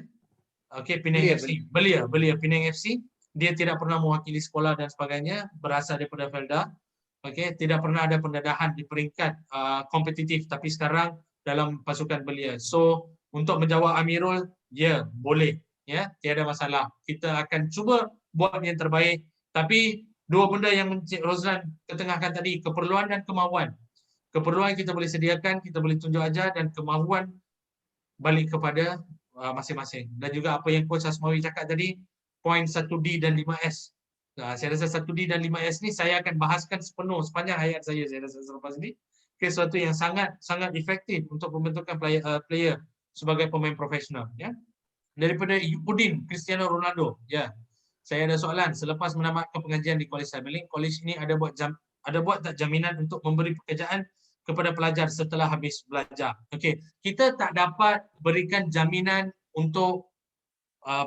Okey, Penang FC. Belia Penang FC. Dia tidak pernah mewakili sekolah dan sebagainya, berasal daripada Felda. Okey, tidak pernah ada pendedahan di peringkat kompetitif, tapi sekarang dalam pasukan belia. So, untuk menjawab Amirul, ya, boleh. Ya, tiada masalah. Kita akan cuba buat yang terbaik, tapi dua benda yang Encik Rozlan ketengahkan tadi, keperluan dan kemahuan. Keperluan kita boleh sediakan, kita boleh tunjuk ajar, dan kemahuan balik kepada masing-masing. Dan juga apa yang Coach Asmawi cakap tadi, poin 1D dan 5S. Saya rasa 1D dan 5S ni saya akan bahaskan sepenuh sepanjang hayat saya rasa selepas ini. Sesuatu yang sangat efektif untuk pembentukan player sebagai pemain profesional. Ya. Daripada Udin Cristiano Ronaldo. Ya. Saya ada soalan, selepas menamatkan pengajian di College Cyberlink, college ini ada buat tak jaminan untuk memberi pekerjaan kepada pelajar setelah habis belajar. Okey, kita tak dapat berikan jaminan untuk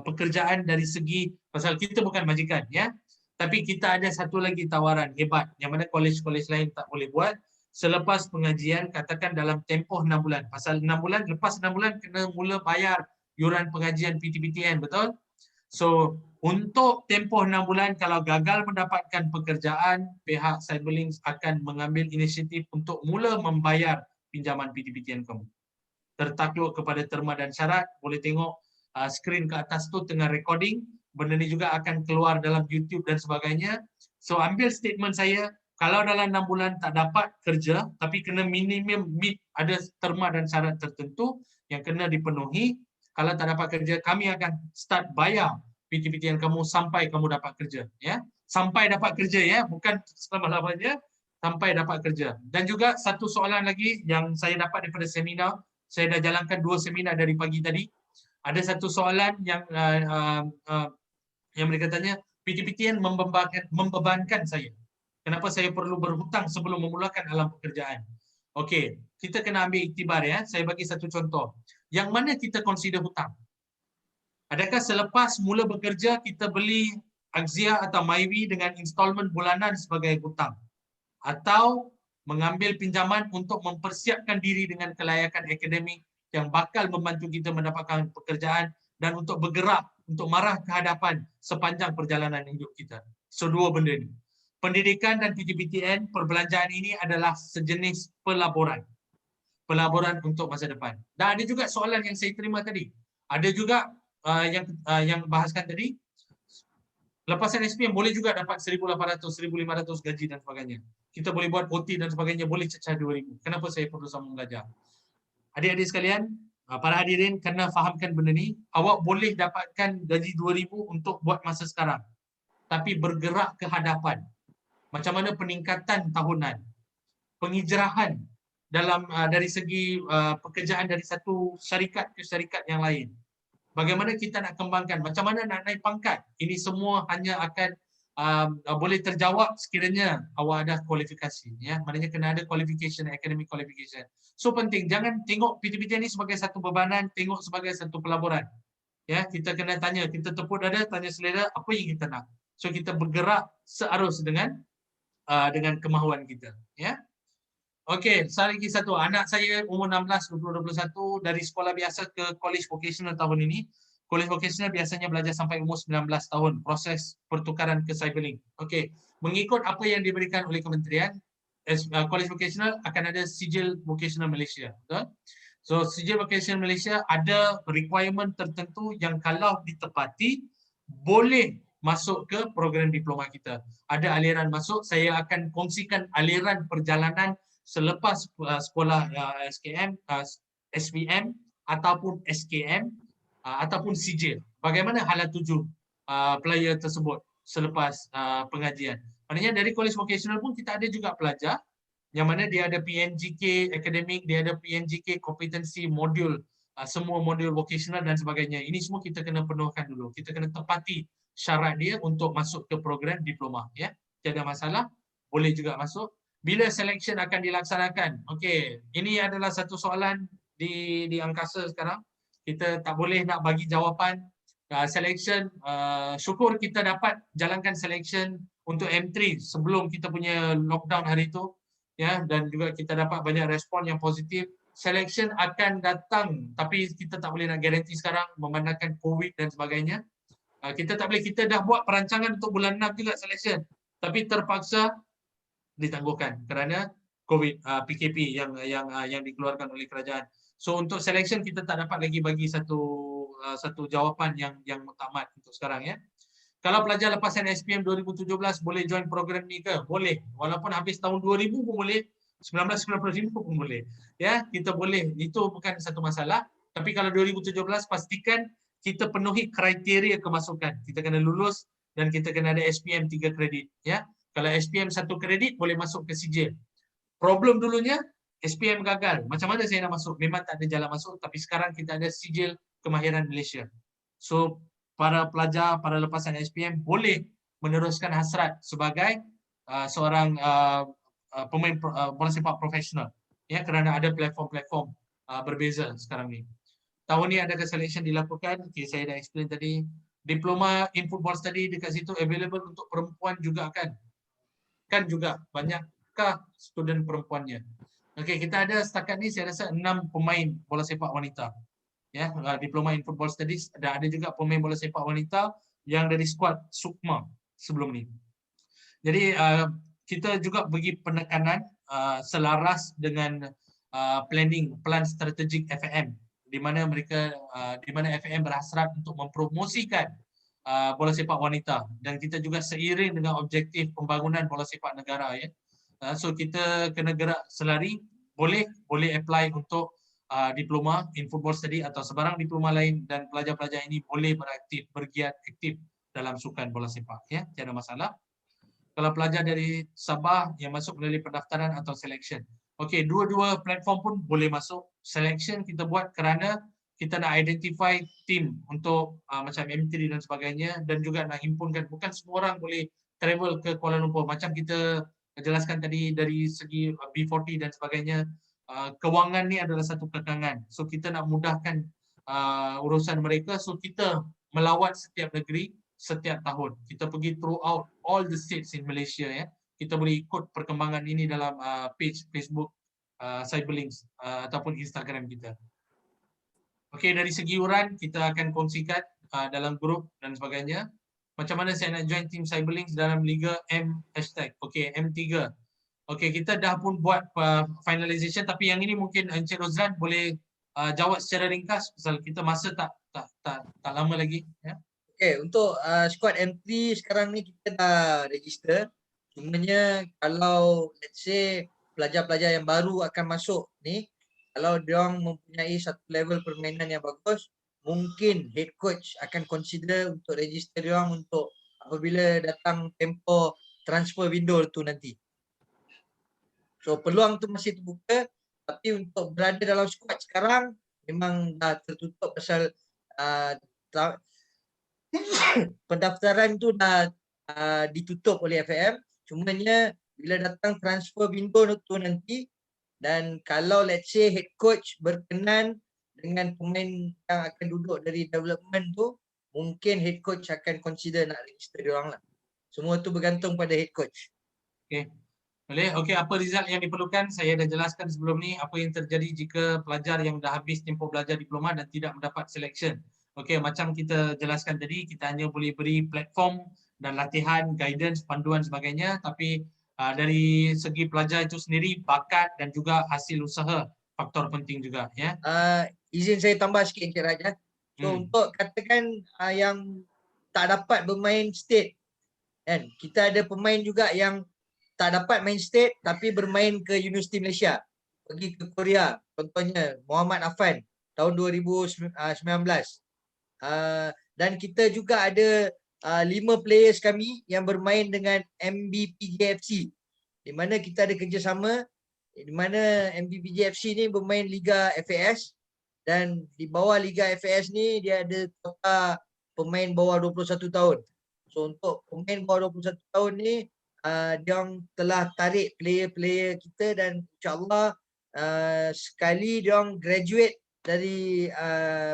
pekerjaan dari segi, pasal kita bukan majikan ya. Tapi kita ada satu lagi tawaran hebat yang mana kolej-kolej lain tak boleh buat. Selepas pengajian, katakan dalam tempoh 6 bulan. Pasal 6 bulan, lepas 6 bulan kena mula bayar yuran pengajian PTPTN, betul? So, untuk tempoh 6 bulan, kalau gagal mendapatkan pekerjaan, pihak Cyberlink akan mengambil inisiatif untuk mula membayar pinjaman PTPTN kamu. Tertakluk kepada terma dan syarat, boleh tengok skrin ke atas tu tengah recording. Benda ni juga akan keluar dalam YouTube dan sebagainya. So, ambil statement saya, kalau dalam 6 bulan tak dapat kerja, tapi kena minimum meet ada terma dan syarat tertentu yang kena dipenuhi, kalau tak dapat kerja, kami akan start bayar PTPTN kamu sampai kamu dapat kerja. Ya, sampai dapat kerja ya, bukan selama-lamanya, sampai dapat kerja. Dan juga satu soalan lagi yang saya dapat daripada seminar, saya dah jalankan 2 seminar dari pagi tadi. Ada satu soalan yang mereka tanya, PTPTN membebankan saya. Kenapa saya perlu berhutang sebelum memulakan alam pekerjaan? Okey, kita kena ambil iktibar ya. Saya bagi satu contoh. Yang mana kita consider hutang? Adakah selepas mula bekerja kita beli Axia atau Myvi dengan installment bulanan sebagai hutang? Atau mengambil pinjaman untuk mempersiapkan diri dengan kelayakan akademik yang bakal membantu kita mendapatkan pekerjaan dan untuk bergerak, untuk marah ke hadapan sepanjang perjalanan hidup kita. So, dua benda ni. Pendidikan dan PTPTN, perbelanjaan ini adalah sejenis pelaburan. Pelaburan untuk masa depan. Dan ada juga soalan yang saya terima tadi. Ada juga yang bahaskan tadi, lepasan SPM boleh juga dapat 1,800, 1,500 gaji dan sebagainya. Kita boleh buat OT dan sebagainya, boleh cecah 2,000. Kenapa saya perlu sambung belajar? Adik-adik sekalian, para hadirin kena fahamkan benda ni. Awak boleh dapatkan gaji 2,000 untuk buat masa sekarang. Tapi bergerak ke hadapan. Macam mana peningkatan tahunan, pengijrahan dalam dari segi pekerjaan dari satu syarikat ke syarikat yang lain. Bagaimana kita nak kembangkan, macam mana nak naik pangkat. Ini semua hanya akan boleh terjawab sekiranya awak ada kualifikasi. Ya, maknanya kena ada qualification, academic qualification. So penting, jangan tengok PTPTN ini sebagai satu bebanan, tengok sebagai satu pelaburan. Ya, kita kena tanya, kita tepuk dada, tanya selera apa yang kita nak. So kita bergerak searus dengan kemahuan kita. Ya. Okey, lagi satu. Anak saya umur 16, 20, 21 dari sekolah biasa ke college vocational tahun ini. College vocational biasanya belajar sampai umur 19 tahun. Proses pertukaran ke Cyberlink. Okey, mengikut apa yang diberikan oleh kementerian, college vocational akan ada sijil vocational Malaysia. Betul? So, sijil vocational Malaysia ada requirement tertentu yang kalau ditepati, boleh masuk ke program diploma kita. Ada aliran masuk, saya akan kongsikan aliran perjalanan selepas sekolah SKM, SPM ataupun SKM ataupun sijil. Bagaimana hala tuju player tersebut selepas pengajian. Maknanya dari college vocational pun kita ada juga pelajar yang mana dia ada PNGK akademik, dia ada PNGK kompetensi modul semua modul vocational dan sebagainya. Ini semua kita kena penuhkan dulu. Kita kena tepati syarat dia untuk masuk ke program diploma. Ya, tiada masalah, boleh juga masuk. Bila selection akan dilaksanakan? Okey, ini adalah satu soalan di angkasa sekarang. Kita tak boleh nak bagi jawapan. Selection, syukur kita dapat jalankan selection untuk M3 sebelum kita punya lockdown hari itu. Ya, dan juga kita dapat banyak respon yang positif. Selection akan datang, tapi kita tak boleh nak garanti sekarang memandangkan COVID dan sebagainya. Kita tak boleh, kita dah buat perancangan untuk bulan 6 juga selection, tapi terpaksa ditangguhkan kerana COVID, PKP yang dikeluarkan oleh kerajaan. So untuk selection kita tak dapat lagi bagi satu jawapan yang muktamad untuk sekarang, ya. Kalau pelajar lepasan SPM 2017 boleh join program ni ke? Boleh. Walaupun habis tahun 2000 pun boleh, 1995 pun boleh. Ya, kita boleh. Itu bukan satu masalah. Tapi kalau 2017 pastikan kita penuhi kriteria kemasukan. Kita kena lulus dan kita kena ada SPM 3 kredit, ya. Kalau SPM 1 kredit boleh masuk ke sijil. Problem dulunya SPM gagal. Macam mana saya nak masuk? Memang tak ada jalan masuk, tapi sekarang kita ada sijil kemahiran Malaysia. So para pelajar, para lepasan SPM boleh meneruskan hasrat sebagai seorang pemain bola sepak profesional, ya, kerana ada platform-platform berbeza sekarang ni. Tahun ni adakah selection dilakukan? Okay, saya dah explain tadi. Diploma in Football Study dekat situ available untuk perempuan juga kan? Kan juga, banyakkah student perempuannya? Okey, kita ada setakat ni saya rasa 6 pemain bola sepak wanita. Ya, Diploma in Football Studies, dan ada juga pemain bola sepak wanita yang dari skuad Sukma sebelum ni. Jadi kita juga bagi penekanan selaras dengan plan strategik FAM, di mana FAM berhasrat untuk mempromosikan bola sepak wanita, dan kita juga seiring dengan objektif pembangunan bola sepak negara, ya. So kita kena gerak selari. Boleh apply untuk diploma in Football Study atau sebarang diploma lain, dan pelajar-pelajar ini boleh bergiat aktif dalam sukan bola sepak, ya, tiada masalah. Kalau pelajar dari Sabah yang masuk melalui pendaftaran atau selection, okey, dua-dua platform pun boleh masuk. Selection kita buat kerana kita nak identify team untuk macam M3 dan sebagainya, dan juga nak himpunkan, bukan semua orang boleh travel ke Kuala Lumpur. Macam kita jelaskan tadi dari segi B40 dan sebagainya, kewangan ni adalah satu kekangan. So kita nak mudahkan urusan mereka, so kita melawat setiap negeri setiap tahun. Kita pergi throughout all the states in Malaysia, ya. Kita boleh ikut perkembangan ini dalam page Facebook Cyberlinks ataupun Instagram kita. Okey, dari segi yuran kita akan kongsikan dalam grup dan sebagainya. Macam mana saya nak join tim Cyberlinks dalam Liga M#. Okey, M3. Okey, kita dah pun buat finalization, tapi yang ini mungkin Encik Rozlan boleh jawab secara ringkas pasal kita masa tak lama lagi, ya. Okey, untuk squad M3 sekarang ni kita dah register. Cumanya kalau let's say pelajar-pelajar yang baru akan masuk ni, kalau diorang mempunyai satu level permainan yang bagus, mungkin head coach akan consider untuk register diorang untuk apabila datang tempoh transfer window tu nanti. So peluang tu masih terbuka, tapi untuk berada dalam squad sekarang memang dah tertutup pasal pendaftaran tu dah ditutup oleh FAM. Cumanya bila datang transfer window tu nanti, dan kalau let's say head coach berkenan dengan pemain yang akan duduk dari development tu, mungkin head coach akan consider nak register diorang lah. Semua tu bergantung pada head coach. Okey. Boleh? Okey, apa result yang diperlukan? Saya dah jelaskan sebelum ni apa yang terjadi jika pelajar yang dah habis tempoh belajar diploma dan tidak mendapat selection. Okey, macam kita jelaskan tadi, kita hanya boleh beri platform dan latihan, guidance, panduan sebagainya, tapi dari segi pelajar itu sendiri, bakat dan juga hasil usaha faktor penting juga, ya. Izin saya tambah sikit Encik Raj. So untuk katakan yang tak dapat bermain state, kan, kita ada pemain juga yang tak dapat main state tapi bermain ke Universiti Malaysia, pergi ke Korea. Contohnya Muhammad Affan tahun 2019. Dan kita juga ada 5 players kami yang bermain dengan MBPJFC, di mana kita ada kerjasama, di mana MBPJFC ni bermain Liga FAS, Dan di bawah Liga FAS ni dia ada kota pemain bawah 21 tahun. So untuk pemain bawah 21 tahun ni dia orang telah tarik player-player kita dan insyaAllah sekali dia orang graduate dari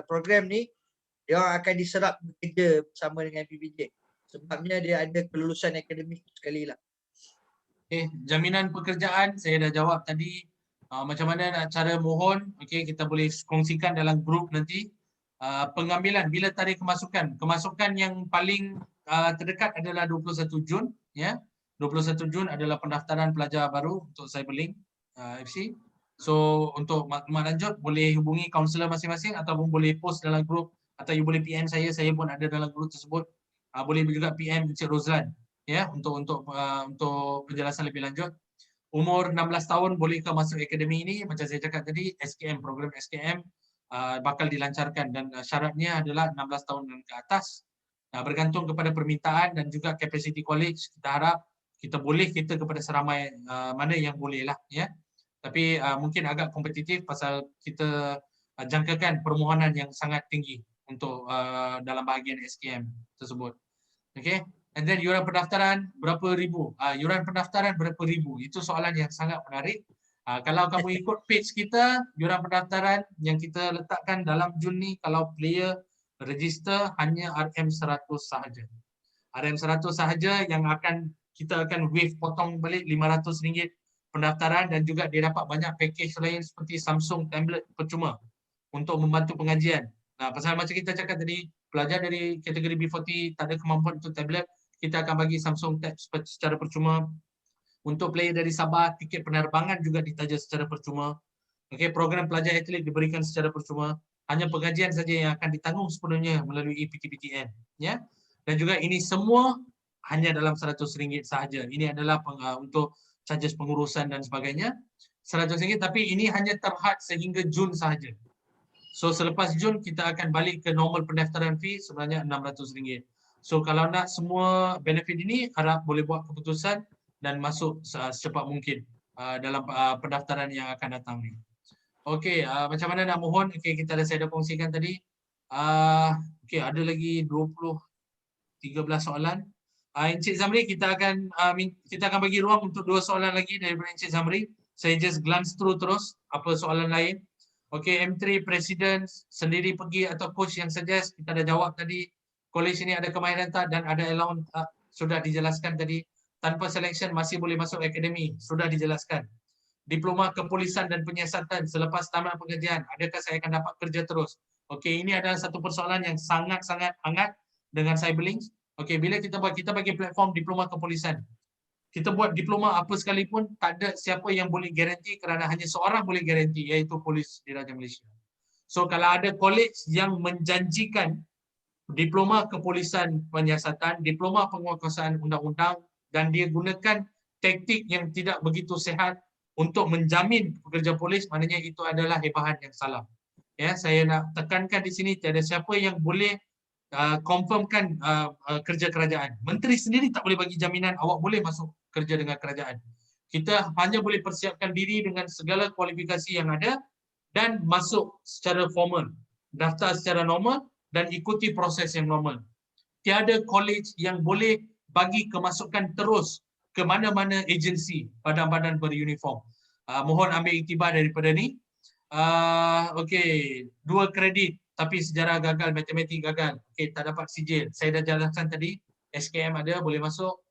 program ni, dia orang akan diserap bekerja bersama dengan PBJ. Sebabnya dia ada kelulusan akademik sekali lah. Jaminan pekerjaan saya dah jawab tadi. Macam mana nak cara mohon, kita boleh kongsikan dalam grup nanti. Pengambilan bila tarikh kemasukan yang paling terdekat adalah 21 Jun, ya. 21 Jun adalah pendaftaran pelajar baru untuk Cyberlink FC. So untuk maklumat lanjut boleh hubungi kaunselor masing-masing ataupun boleh post dalam grup, atau you boleh PM saya pun ada dalam grup tersebut. Boleh juga PM Encik Rozlan, ya, untuk penjelasan lebih lanjut. Umur 16 tahun bolehkah masuk akademi ini? Macam saya cakap tadi, SKM, program SKM bakal dilancarkan dan syaratnya adalah 16 tahun dan ke atas. Bergantung kepada permintaan dan juga capacity college. Kita harap kita boleh kepada seramai mana yang boleh lah, ya. Tapi mungkin agak kompetitif pasal kita jangkakan permohonan yang sangat tinggi untuk dalam bahagian SKM tersebut. Okay. And then yuran pendaftaran berapa ribu? Yuran pendaftaran berapa ribu? Itu soalan yang sangat menarik. Kalau kamu ikut page kita, yuran pendaftaran yang kita letakkan dalam Jun ni, kalau player register hanya RM100 sahaja. RM100 sahaja yang kita akan waive potong balik RM500 pendaftaran, dan juga dia dapat banyak package lain seperti Samsung tablet percuma untuk membantu pengajian. Pasal macam kita cakap tadi, pelajar dari kategori B40 tak ada kemampuan untuk tablet, kita akan bagi Samsung Tab secara percuma. Untuk player dari Sabah, tiket penerbangan juga ditaja secara percuma. Program pelajar atlet diberikan secara percuma. Hanya pengajian saja yang akan ditanggung sepenuhnya melalui PTPTN, ya. Dan juga ini semua hanya dalam RM100 sahaja. Ini adalah untuk charges pengurusan dan sebagainya, RM100, tapi ini hanya terhad sehingga Jun sahaja. So selepas Jun kita akan balik ke normal pendaftaran fee sebenarnya RM600. So kalau nak semua benefit ini, harap boleh buat keputusan dan masuk secepat mungkin dalam pendaftaran yang akan datang ni. Okey, macam mana nak mohon? Okey, saya dah kongsikan tadi. Okey, ada lagi 13 soalan. Encik Zamri, kita akan bagi ruang untuk 2 soalan lagi daripada Encik Zamri. Saya just glance through terus apa soalan lain. Okey, M3 Presiden sendiri pergi atau coach yang suggest, kita dah jawab tadi. College ini ada kemahiran tak dan ada allowance tak? Sudah dijelaskan tadi. Tanpa selection masih boleh masuk akademi, sudah dijelaskan. Diploma kepolisan dan penyiasatan selepas tamat pengajian, adakah saya akan dapat kerja terus? Okey, ini adalah satu persoalan yang sangat-sangat hangat dengan Cyberlink. Okey, bila kita bagi platform diploma kepolisan. Kita buat diploma apa sekalipun, tak ada siapa yang boleh garanti, kerana hanya seorang boleh garanti, iaitu Polis Diraja Malaysia. So kalau ada college yang menjanjikan diploma kepolisan penyiasatan, diploma penguatkuasaan undang-undang, dan dia gunakan taktik yang tidak begitu sihat untuk menjamin pekerja polis, maknanya itu adalah hebahan yang salah. Ya, saya nak tekankan di sini, tiada siapa yang boleh confirmkan kerja kerajaan. Menteri sendiri tak boleh bagi jaminan awak boleh masuk kerja dengan kerajaan. Kita hanya boleh persiapkan diri dengan segala kualifikasi yang ada dan masuk secara formal, daftar secara normal dan ikuti proses yang normal. Tiada college yang boleh bagi kemasukan terus ke mana-mana agensi, badan-badan beruniform. Mohon ambil iktibar daripada ni. Okey, 2 kredit tapi sejarah gagal, matematik gagal. Okey, tak dapat sijil. Saya dah jelaskan tadi, SKM ada, boleh masuk.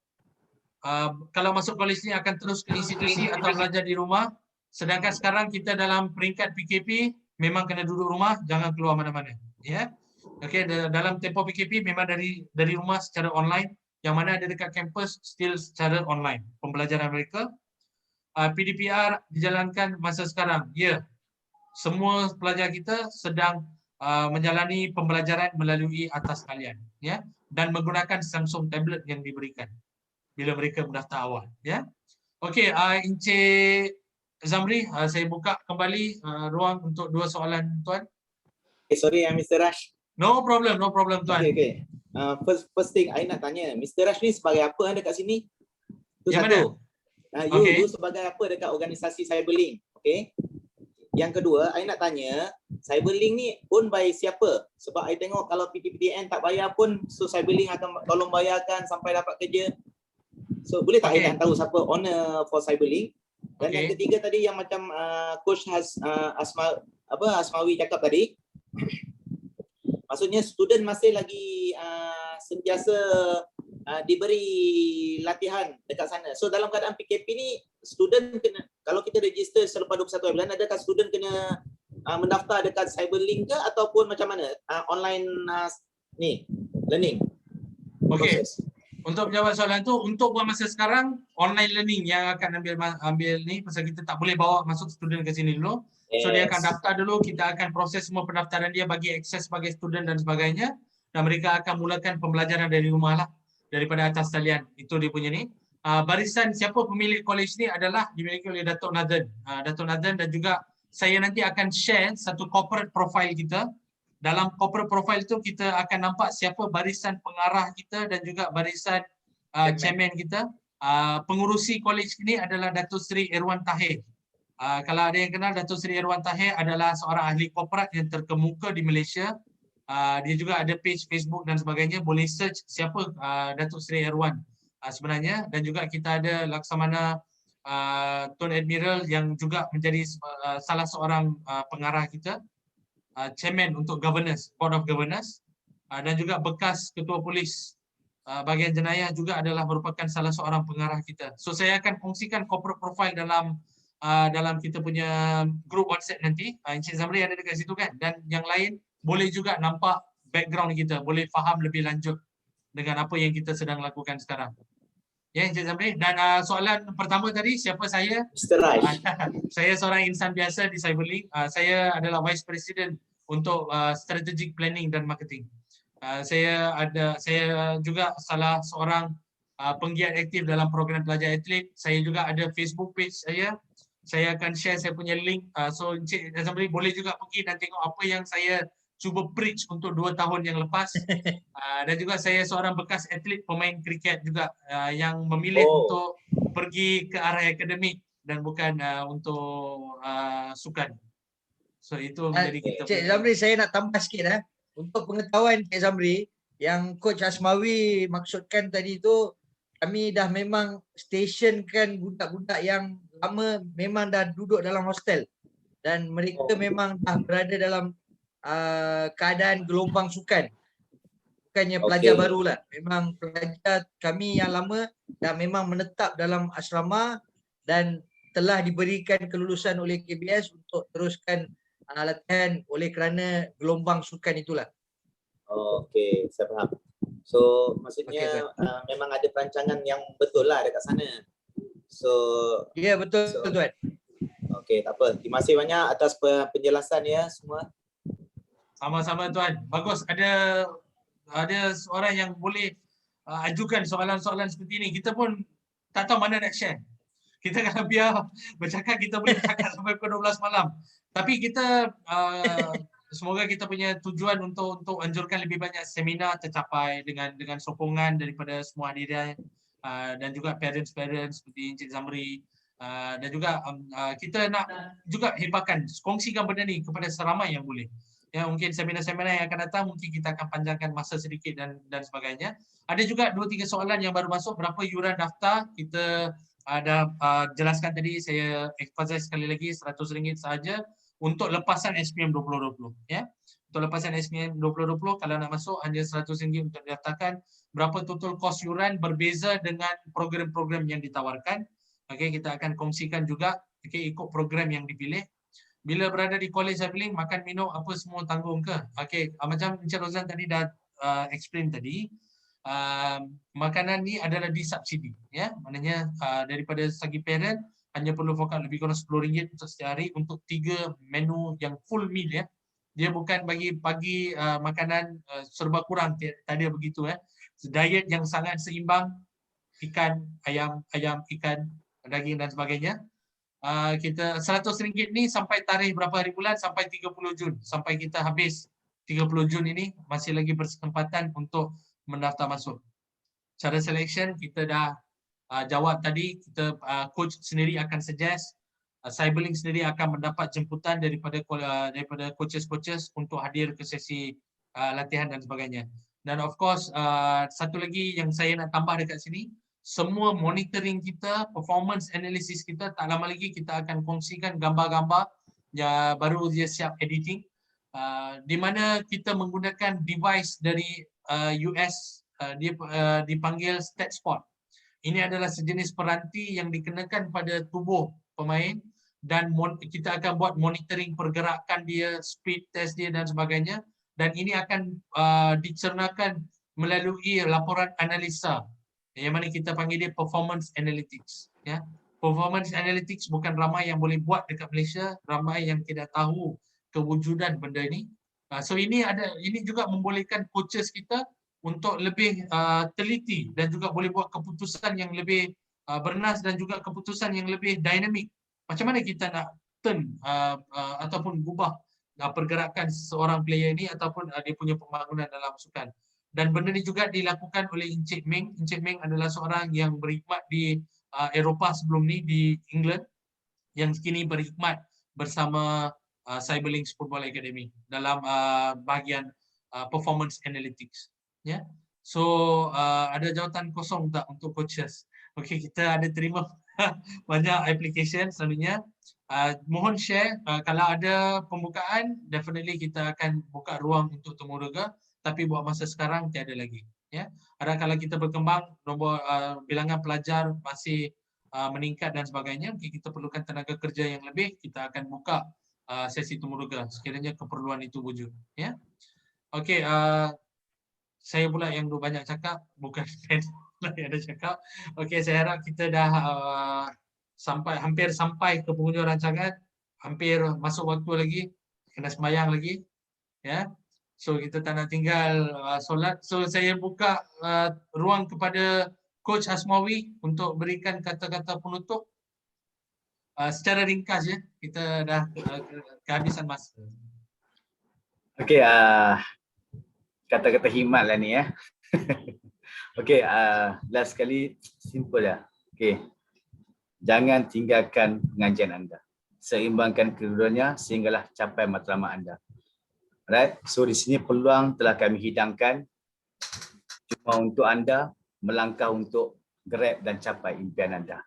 Kalau masuk college ni akan terus ke institusi atau belajar di rumah. Sedangkan sekarang kita dalam peringkat PKP, memang kena duduk rumah, jangan keluar mana-mana. Ya. Okey, dalam tempoh PKP memang dari rumah secara online. Yang mana ada dekat kampus still secara online pembelajaran mereka. PDPR dijalankan masa sekarang. Ya, semua pelajar kita sedang menjalani pembelajaran melalui atas talian, ya, dan menggunakan Samsung tablet yang diberikan bila mereka mendaftar awal, ya. Okey, Encik Zamri, saya buka kembali ruang untuk 2 soalan tuan. Sorry Mr. Rash. No problem tuan. Okay. First thing I nak tanya, Mr. Rash ni sebagai apa dekat sini? Itu yang satu. mana? You sebagai apa dekat organisasi Cyberlink? Okay. Yang kedua, I nak tanya, Cyberlink ni own by siapa? Sebab I tengok kalau PTPTN tak bayar pun, so Cyberlink akan tolong bayarkan sampai dapat kerja. So boleh tak I nak tahu siapa owner for Cyberlink? Dan yang ketiga tadi yang macam Coach Asmawi cakap tadi, maksudnya student masih lagi sentiasa diberi latihan dekat sana. So dalam keadaan PKP ni, student kena, kalau kita register selepas 21 bulan, adakah student kena mendaftar dekat Cyberlink ke ataupun macam mana? Online learning. Okey. Proses. Untuk menjawab soalan tu, untuk buat masa sekarang online learning yang akan ambil ni, pasal kita tak boleh bawa masuk student ke sini dulu. So dia akan daftar dulu, kita akan proses semua pendaftaran dia, bagi akses sebagai student dan sebagainya, dan mereka akan mulakan pembelajaran dari rumah lah, daripada atas talian. Itu dia punya ni. Barisan siapa pemilik college ni adalah dimiliki oleh Datuk Nathan. Datuk Nathan, dan juga saya nanti akan share satu corporate profile kita. Dalam corporate profile tu kita akan nampak siapa barisan pengarah kita dan juga barisan chairman kita. Pengurusi college ini adalah Datuk Seri Irwan Tahir. Kalau ada yang kenal, Datuk Seri Irwan Tahir adalah seorang ahli korporat yang terkemuka di Malaysia. Dia juga ada page Facebook dan sebagainya. Boleh search siapa Datuk Seri Irwan sebenarnya. Dan juga kita ada Laksamana Tun Admiral yang juga menjadi salah seorang pengarah kita. Chairman untuk governance, Board of Governors, dan juga bekas ketua polis bahagian jenayah juga adalah merupakan salah seorang pengarah kita. So saya akan kongsikan corporate profile dalam kita punya group WhatsApp nanti. Encik Zamri ada dekat situ kan, dan yang lain boleh juga nampak background kita, boleh faham lebih lanjut dengan apa yang kita sedang lakukan sekarang. Ya, Encik Zamri. Dan soalan pertama tadi, siapa saya? Mr. Raj. Saya seorang insan biasa di Cyberlink. Saya adalah Vice President untuk Strategic Planning dan Marketing. Saya juga salah seorang penggiat aktif dalam program pelajar atlet. Saya juga ada Facebook page saya. Saya akan share saya punya link. So Encik Zamri boleh juga pergi dan tengok apa yang saya cuba preach untuk 2 tahun yang lepas. Dan juga saya seorang bekas atlet pemain kriket juga yang memilih untuk pergi ke arah akademik dan bukan untuk sukan. So itu menjadi kita. Cik Zamri, saya nak tambah sikit untuk pengetahuan Cik Zamri, yang Coach Asmawi maksudkan tadi tu, kami dah memang stationkan budak-budak yang lama memang dah duduk dalam hostel dan mereka memang dah berada dalam keadaan gelombang sukan. Bukannya pelajar baru lah. Memang pelajar kami yang lama dah memang menetap dalam asrama dan telah diberikan kelulusan oleh KBS untuk teruskan latihan oleh kerana gelombang sukan itulah. Okey, saya faham. So maksudnya memang ada perancangan yang betul lah dekat sana. So ya, betul tuan. Okey, tak apa. Terima kasih banyak atas penjelasan ya semua. Sama-sama tuan. Bagus, ada seorang yang boleh ajukan soalan-soalan seperti ini. Kita pun tak tahu mana nak share. Kita kalau biar bercakap, kita boleh bercakap sampai pukul 12 malam. Tapi kita semoga kita punya tujuan untuk anjurkan lebih banyak seminar tercapai dengan sokongan daripada semua hadirin dan juga parents-parents seperti Encik Zamri, dan juga kita nak juga hebatkan, kongsikan benda ni kepada seramai yang boleh. Ya, mungkin seminar-seminar yang akan datang mungkin kita akan panjangkan masa sedikit dan sebagainya. Ada juga 2-3 soalan yang baru masuk, berapa yuran daftar? Kita ada jelaskan tadi, saya emphasize sekali lagi, RM100 sahaja untuk lepasan SPM 2020 ya. Untuk lepasan SPM 2020 kalau nak masuk hanya RM100 untuk didaftarkan. Berapa total kos yuran berbeza dengan program-program yang ditawarkan. Okey, kita akan kongsikan juga ikut program yang dipilih. Bila berada di College Cyberlink, makan minum apa semua tanggung ke? Okey, macam Encik Rozan tadi dah explain tadi, makanan ni adalah disubsidi ya. Maknanya daripada segi parent hanya perlu fork lebih kurang RM10 untuk setiap hari untuk 3 menu yang full meal ya. Dia bukan bagi pagi makanan serba kurang, tak ada begitu ya. Diet yang sangat seimbang, ikan, ayam, ikan, daging dan sebagainya. Kita RM100 ni sampai tarikh berapa hari bulan? Sampai 30 Jun. Sampai kita habis 30 Jun ini masih lagi berkesempatan untuk mendaftar masuk. Cara selection kita dah jawab tadi, kita coach sendiri akan suggest Cyberlink sendiri akan mendapat jemputan daripada coaches-coaches untuk hadir ke sesi latihan dan sebagainya. Dan of course satu lagi yang saya nak tambah dekat sini, semua monitoring kita, performance analysis kita, tak lama lagi kita akan kongsikan gambar-gambar yang baru dia siap editing, di mana kita menggunakan device dari US, dia dipanggil StatSpot. Ini adalah sejenis peranti yang dikenakan pada tubuh pemain dan kita akan buat monitoring pergerakan dia, speed test dia dan sebagainya, dan ini akan dicernakan melalui laporan analisa yang mana kita panggil dia performance analytics, ya. Performance analytics bukan ramai yang boleh buat dekat Malaysia, ramai yang tidak tahu kewujudan benda ini. So ini juga membolehkan coaches kita untuk lebih teliti dan juga boleh buat keputusan yang lebih bernas dan juga keputusan yang lebih dinamik. Macam mana kita nak turn ataupun ubah pergerakan seorang player ini ataupun dia punya pembangunan dalam sukan. Dan benda ni juga dilakukan oleh Encik Meng. Encik Meng adalah seorang yang berkhidmat di Eropah sebelum ni, di England, yang kini berkhidmat bersama Cyberlinks Football Academy dalam bahagian performance analytics. Ya, so ada jawatan kosong tak untuk coaches? Okey, kita ada terima banyak application selalunya. Mohon share kalau ada pembukaan, definitely kita akan buka ruang untuk temurega, tapi buat masa sekarang tiada lagi. Ya, ada kalau kita berkembang, nombor bilangan pelajar masih meningkat dan sebagainya, kita perlukan tenaga kerja yang lebih, kita akan buka sesi temurega sekiranya keperluan itu wujud. Ya, okey. Saya pula yang banyak cakap, bukan yang ada cakap. Okey, saya harap kita dah hampir sampai ke penghujung rancangan, hampir masuk waktu lagi, kena sembahyang lagi, ya. So kita tak nak tinggal solat. So saya buka ruang kepada Coach Asmawi untuk berikan kata-kata penutup secara ringkas, ya. Kita dah kehabisan masa. Okey, kata-kata hikmat lah ni ya. Okey, last sekali, simple lah. Okey, jangan tinggalkan pengajian anda. Seimbangkan kedudukannya sehinggalah capai matlamat anda. Alright, so di sini peluang telah kami hidangkan cuma untuk anda melangkah untuk grab dan capai impian anda.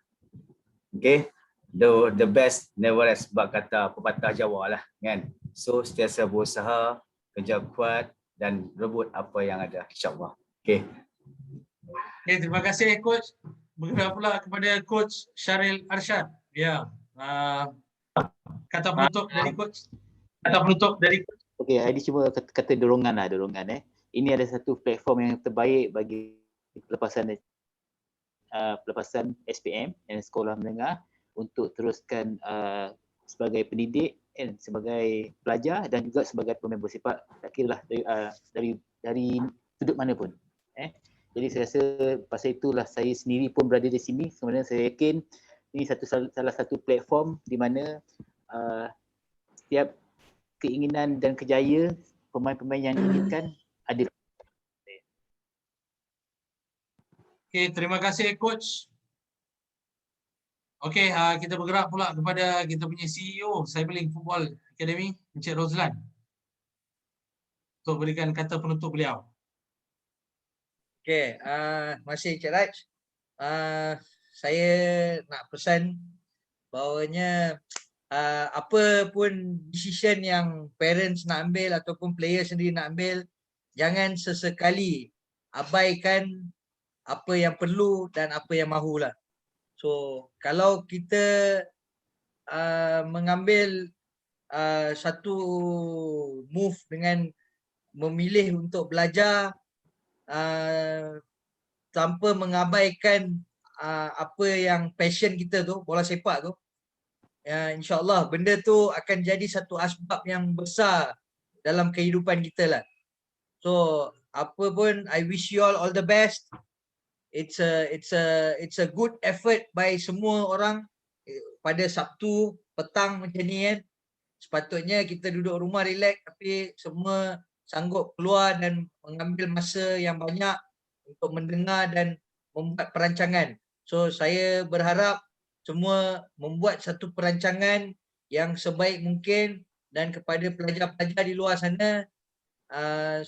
Okey, the best never rest, sebab kata pepatah Jawa lah kan. So sentiasa berusaha, kerja kuat dan rebut apa yang ada, insya-Allah. Okey. Okay, terima kasih Coach. Bergerak pula kepada Coach Syaril Arsyad. Ya, kata penutup dari Coach. Okey, ini cuma kata dorongan lah, Ini ada satu platform yang terbaik bagi pelepasan SPM dan sekolah menengah untuk teruskan sebagai pendidik dan sebagai pelajar dan juga sebagai pemain bola sepak, tak kira lah dari sudut mana pun. Jadi saya rasa pasal itulah saya sendiri pun berada di sini. Sebenarnya saya yakin ini salah satu platform di mana setiap keinginan dan kejayaan pemain-pemain yang diinginkan ada. Okey, terima kasih Coach. Okey, kita bergerak pula kepada kita punya CEO Cyberlink Football Academy, Encik Rozlan, untuk berikan kata penutup beliau. Okey, masih Encik Raj. Saya nak pesan bahawanya apa pun decision yang parents nak ambil ataupun player sendiri nak ambil, jangan sesekali abaikan apa yang perlu dan apa yang mahulah. So kalau kita mengambil satu move dengan memilih untuk belajar tanpa mengabaikan apa yang passion kita tu, bola sepak tu, insyaAllah benda tu akan jadi satu asbab yang besar dalam kehidupan kita lah. So apa pun, I wish you all the best. It's a good effort by semua orang pada Sabtu petang macam ni kan. Sepatutnya kita duduk rumah relax, tapi semua sanggup keluar dan mengambil masa yang banyak untuk mendengar dan membuat perancangan. So saya berharap semua membuat satu perancangan yang sebaik mungkin, dan kepada pelajar-pelajar di luar sana,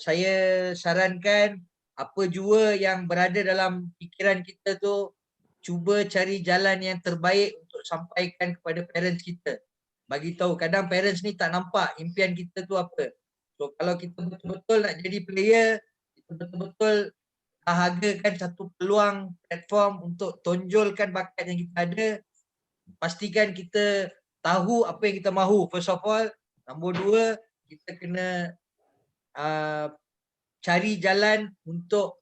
saya sarankan apa jua yang berada dalam fikiran kita tu, cuba cari jalan yang terbaik untuk sampaikan kepada parents kita. Bagi tahu, kadang parents ni tak nampak impian kita tu apa. So kalau kita betul-betul nak jadi player, kita betul-betul hargakan satu peluang platform untuk tonjolkan bakat yang kita ada. Pastikan kita tahu apa yang kita mahu, first of all. Nombor dua, kita kena cari jalan untuk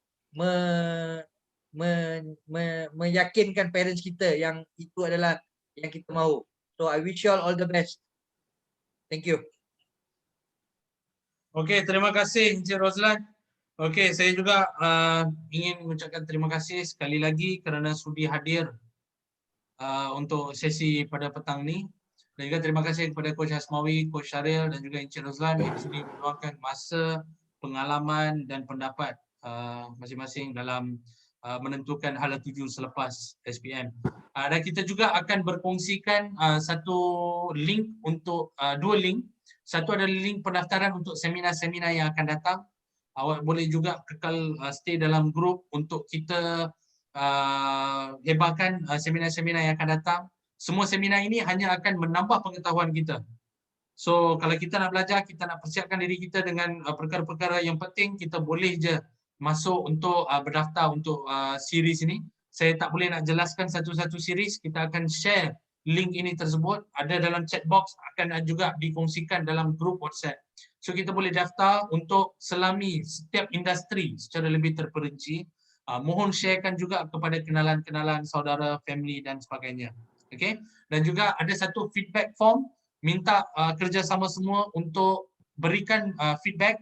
meyakinkan parents kita yang itu adalah yang kita mahu. So I wish you all the best. Thank you. Okey, terima kasih Encik Rozlan. Okey, saya juga ingin mengucapkan terima kasih sekali lagi kerana sudi hadir untuk sesi pada petang ni. Dan juga terima kasih kepada Coach Hasmawi, Coach Syaril dan juga Encik Rozlan yang sudi meluangkan masa, pengalaman dan pendapat masing-masing dalam menentukan hala tuju selepas SPM. Dan kita juga akan berkongsikan satu link untuk dua link. Satu adalah link pendaftaran untuk seminar-seminar yang akan datang. Awak boleh juga kekal stay dalam grup untuk kita hebarkan seminar-seminar yang akan datang. Semua seminar ini hanya akan menambah pengetahuan kita. So kalau kita nak belajar, kita nak persiapkan diri kita dengan perkara-perkara yang penting, kita boleh je masuk untuk berdaftar untuk series ini. Saya tak boleh nak jelaskan satu-satu series, kita akan share link ini tersebut, ada dalam chat box, akan juga dikongsikan dalam grup WhatsApp. So kita boleh daftar untuk selami setiap industri secara lebih terperinci. Mohon sharekan juga kepada kenalan-kenalan, saudara, family dan sebagainya. Okay? Dan juga ada satu feedback form, minta kerjasama semua untuk berikan feedback,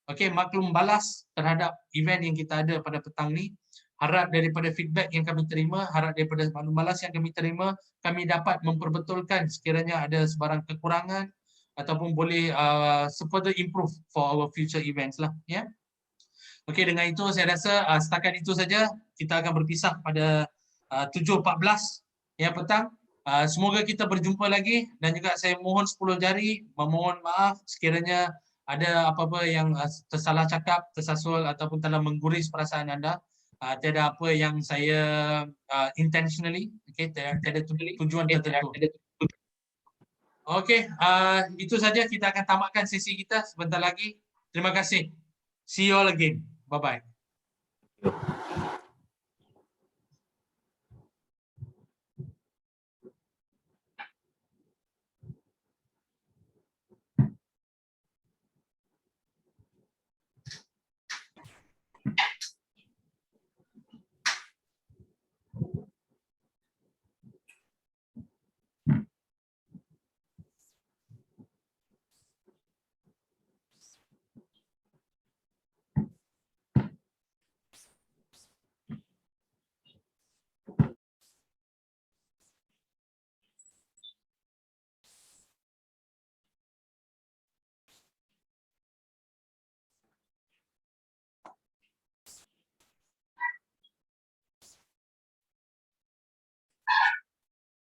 okay, maklum balas terhadap event yang kita ada pada petang ni. Harap daripada feedback yang kami terima, harap daripada maklum balas yang kami terima, kami dapat memperbetulkan sekiranya ada sebarang kekurangan ataupun boleh further improve for our future events lah. Ya. Okey, dengan itu saya rasa setakat itu saja. Kita akan berpisah pada 7.14 ya petang. Semoga kita berjumpa lagi, dan juga saya mohon 10 jari memohon maaf sekiranya ada apa-apa yang tersalah cakap, tersasul ataupun telah mengguris perasaan anda. Tiada apa yang saya intentionally, okay, tiada tujuan tertentu. Okey, itu saja, kita akan tamatkan sesi kita sebentar lagi. Terima kasih. See you all again. Bye-bye.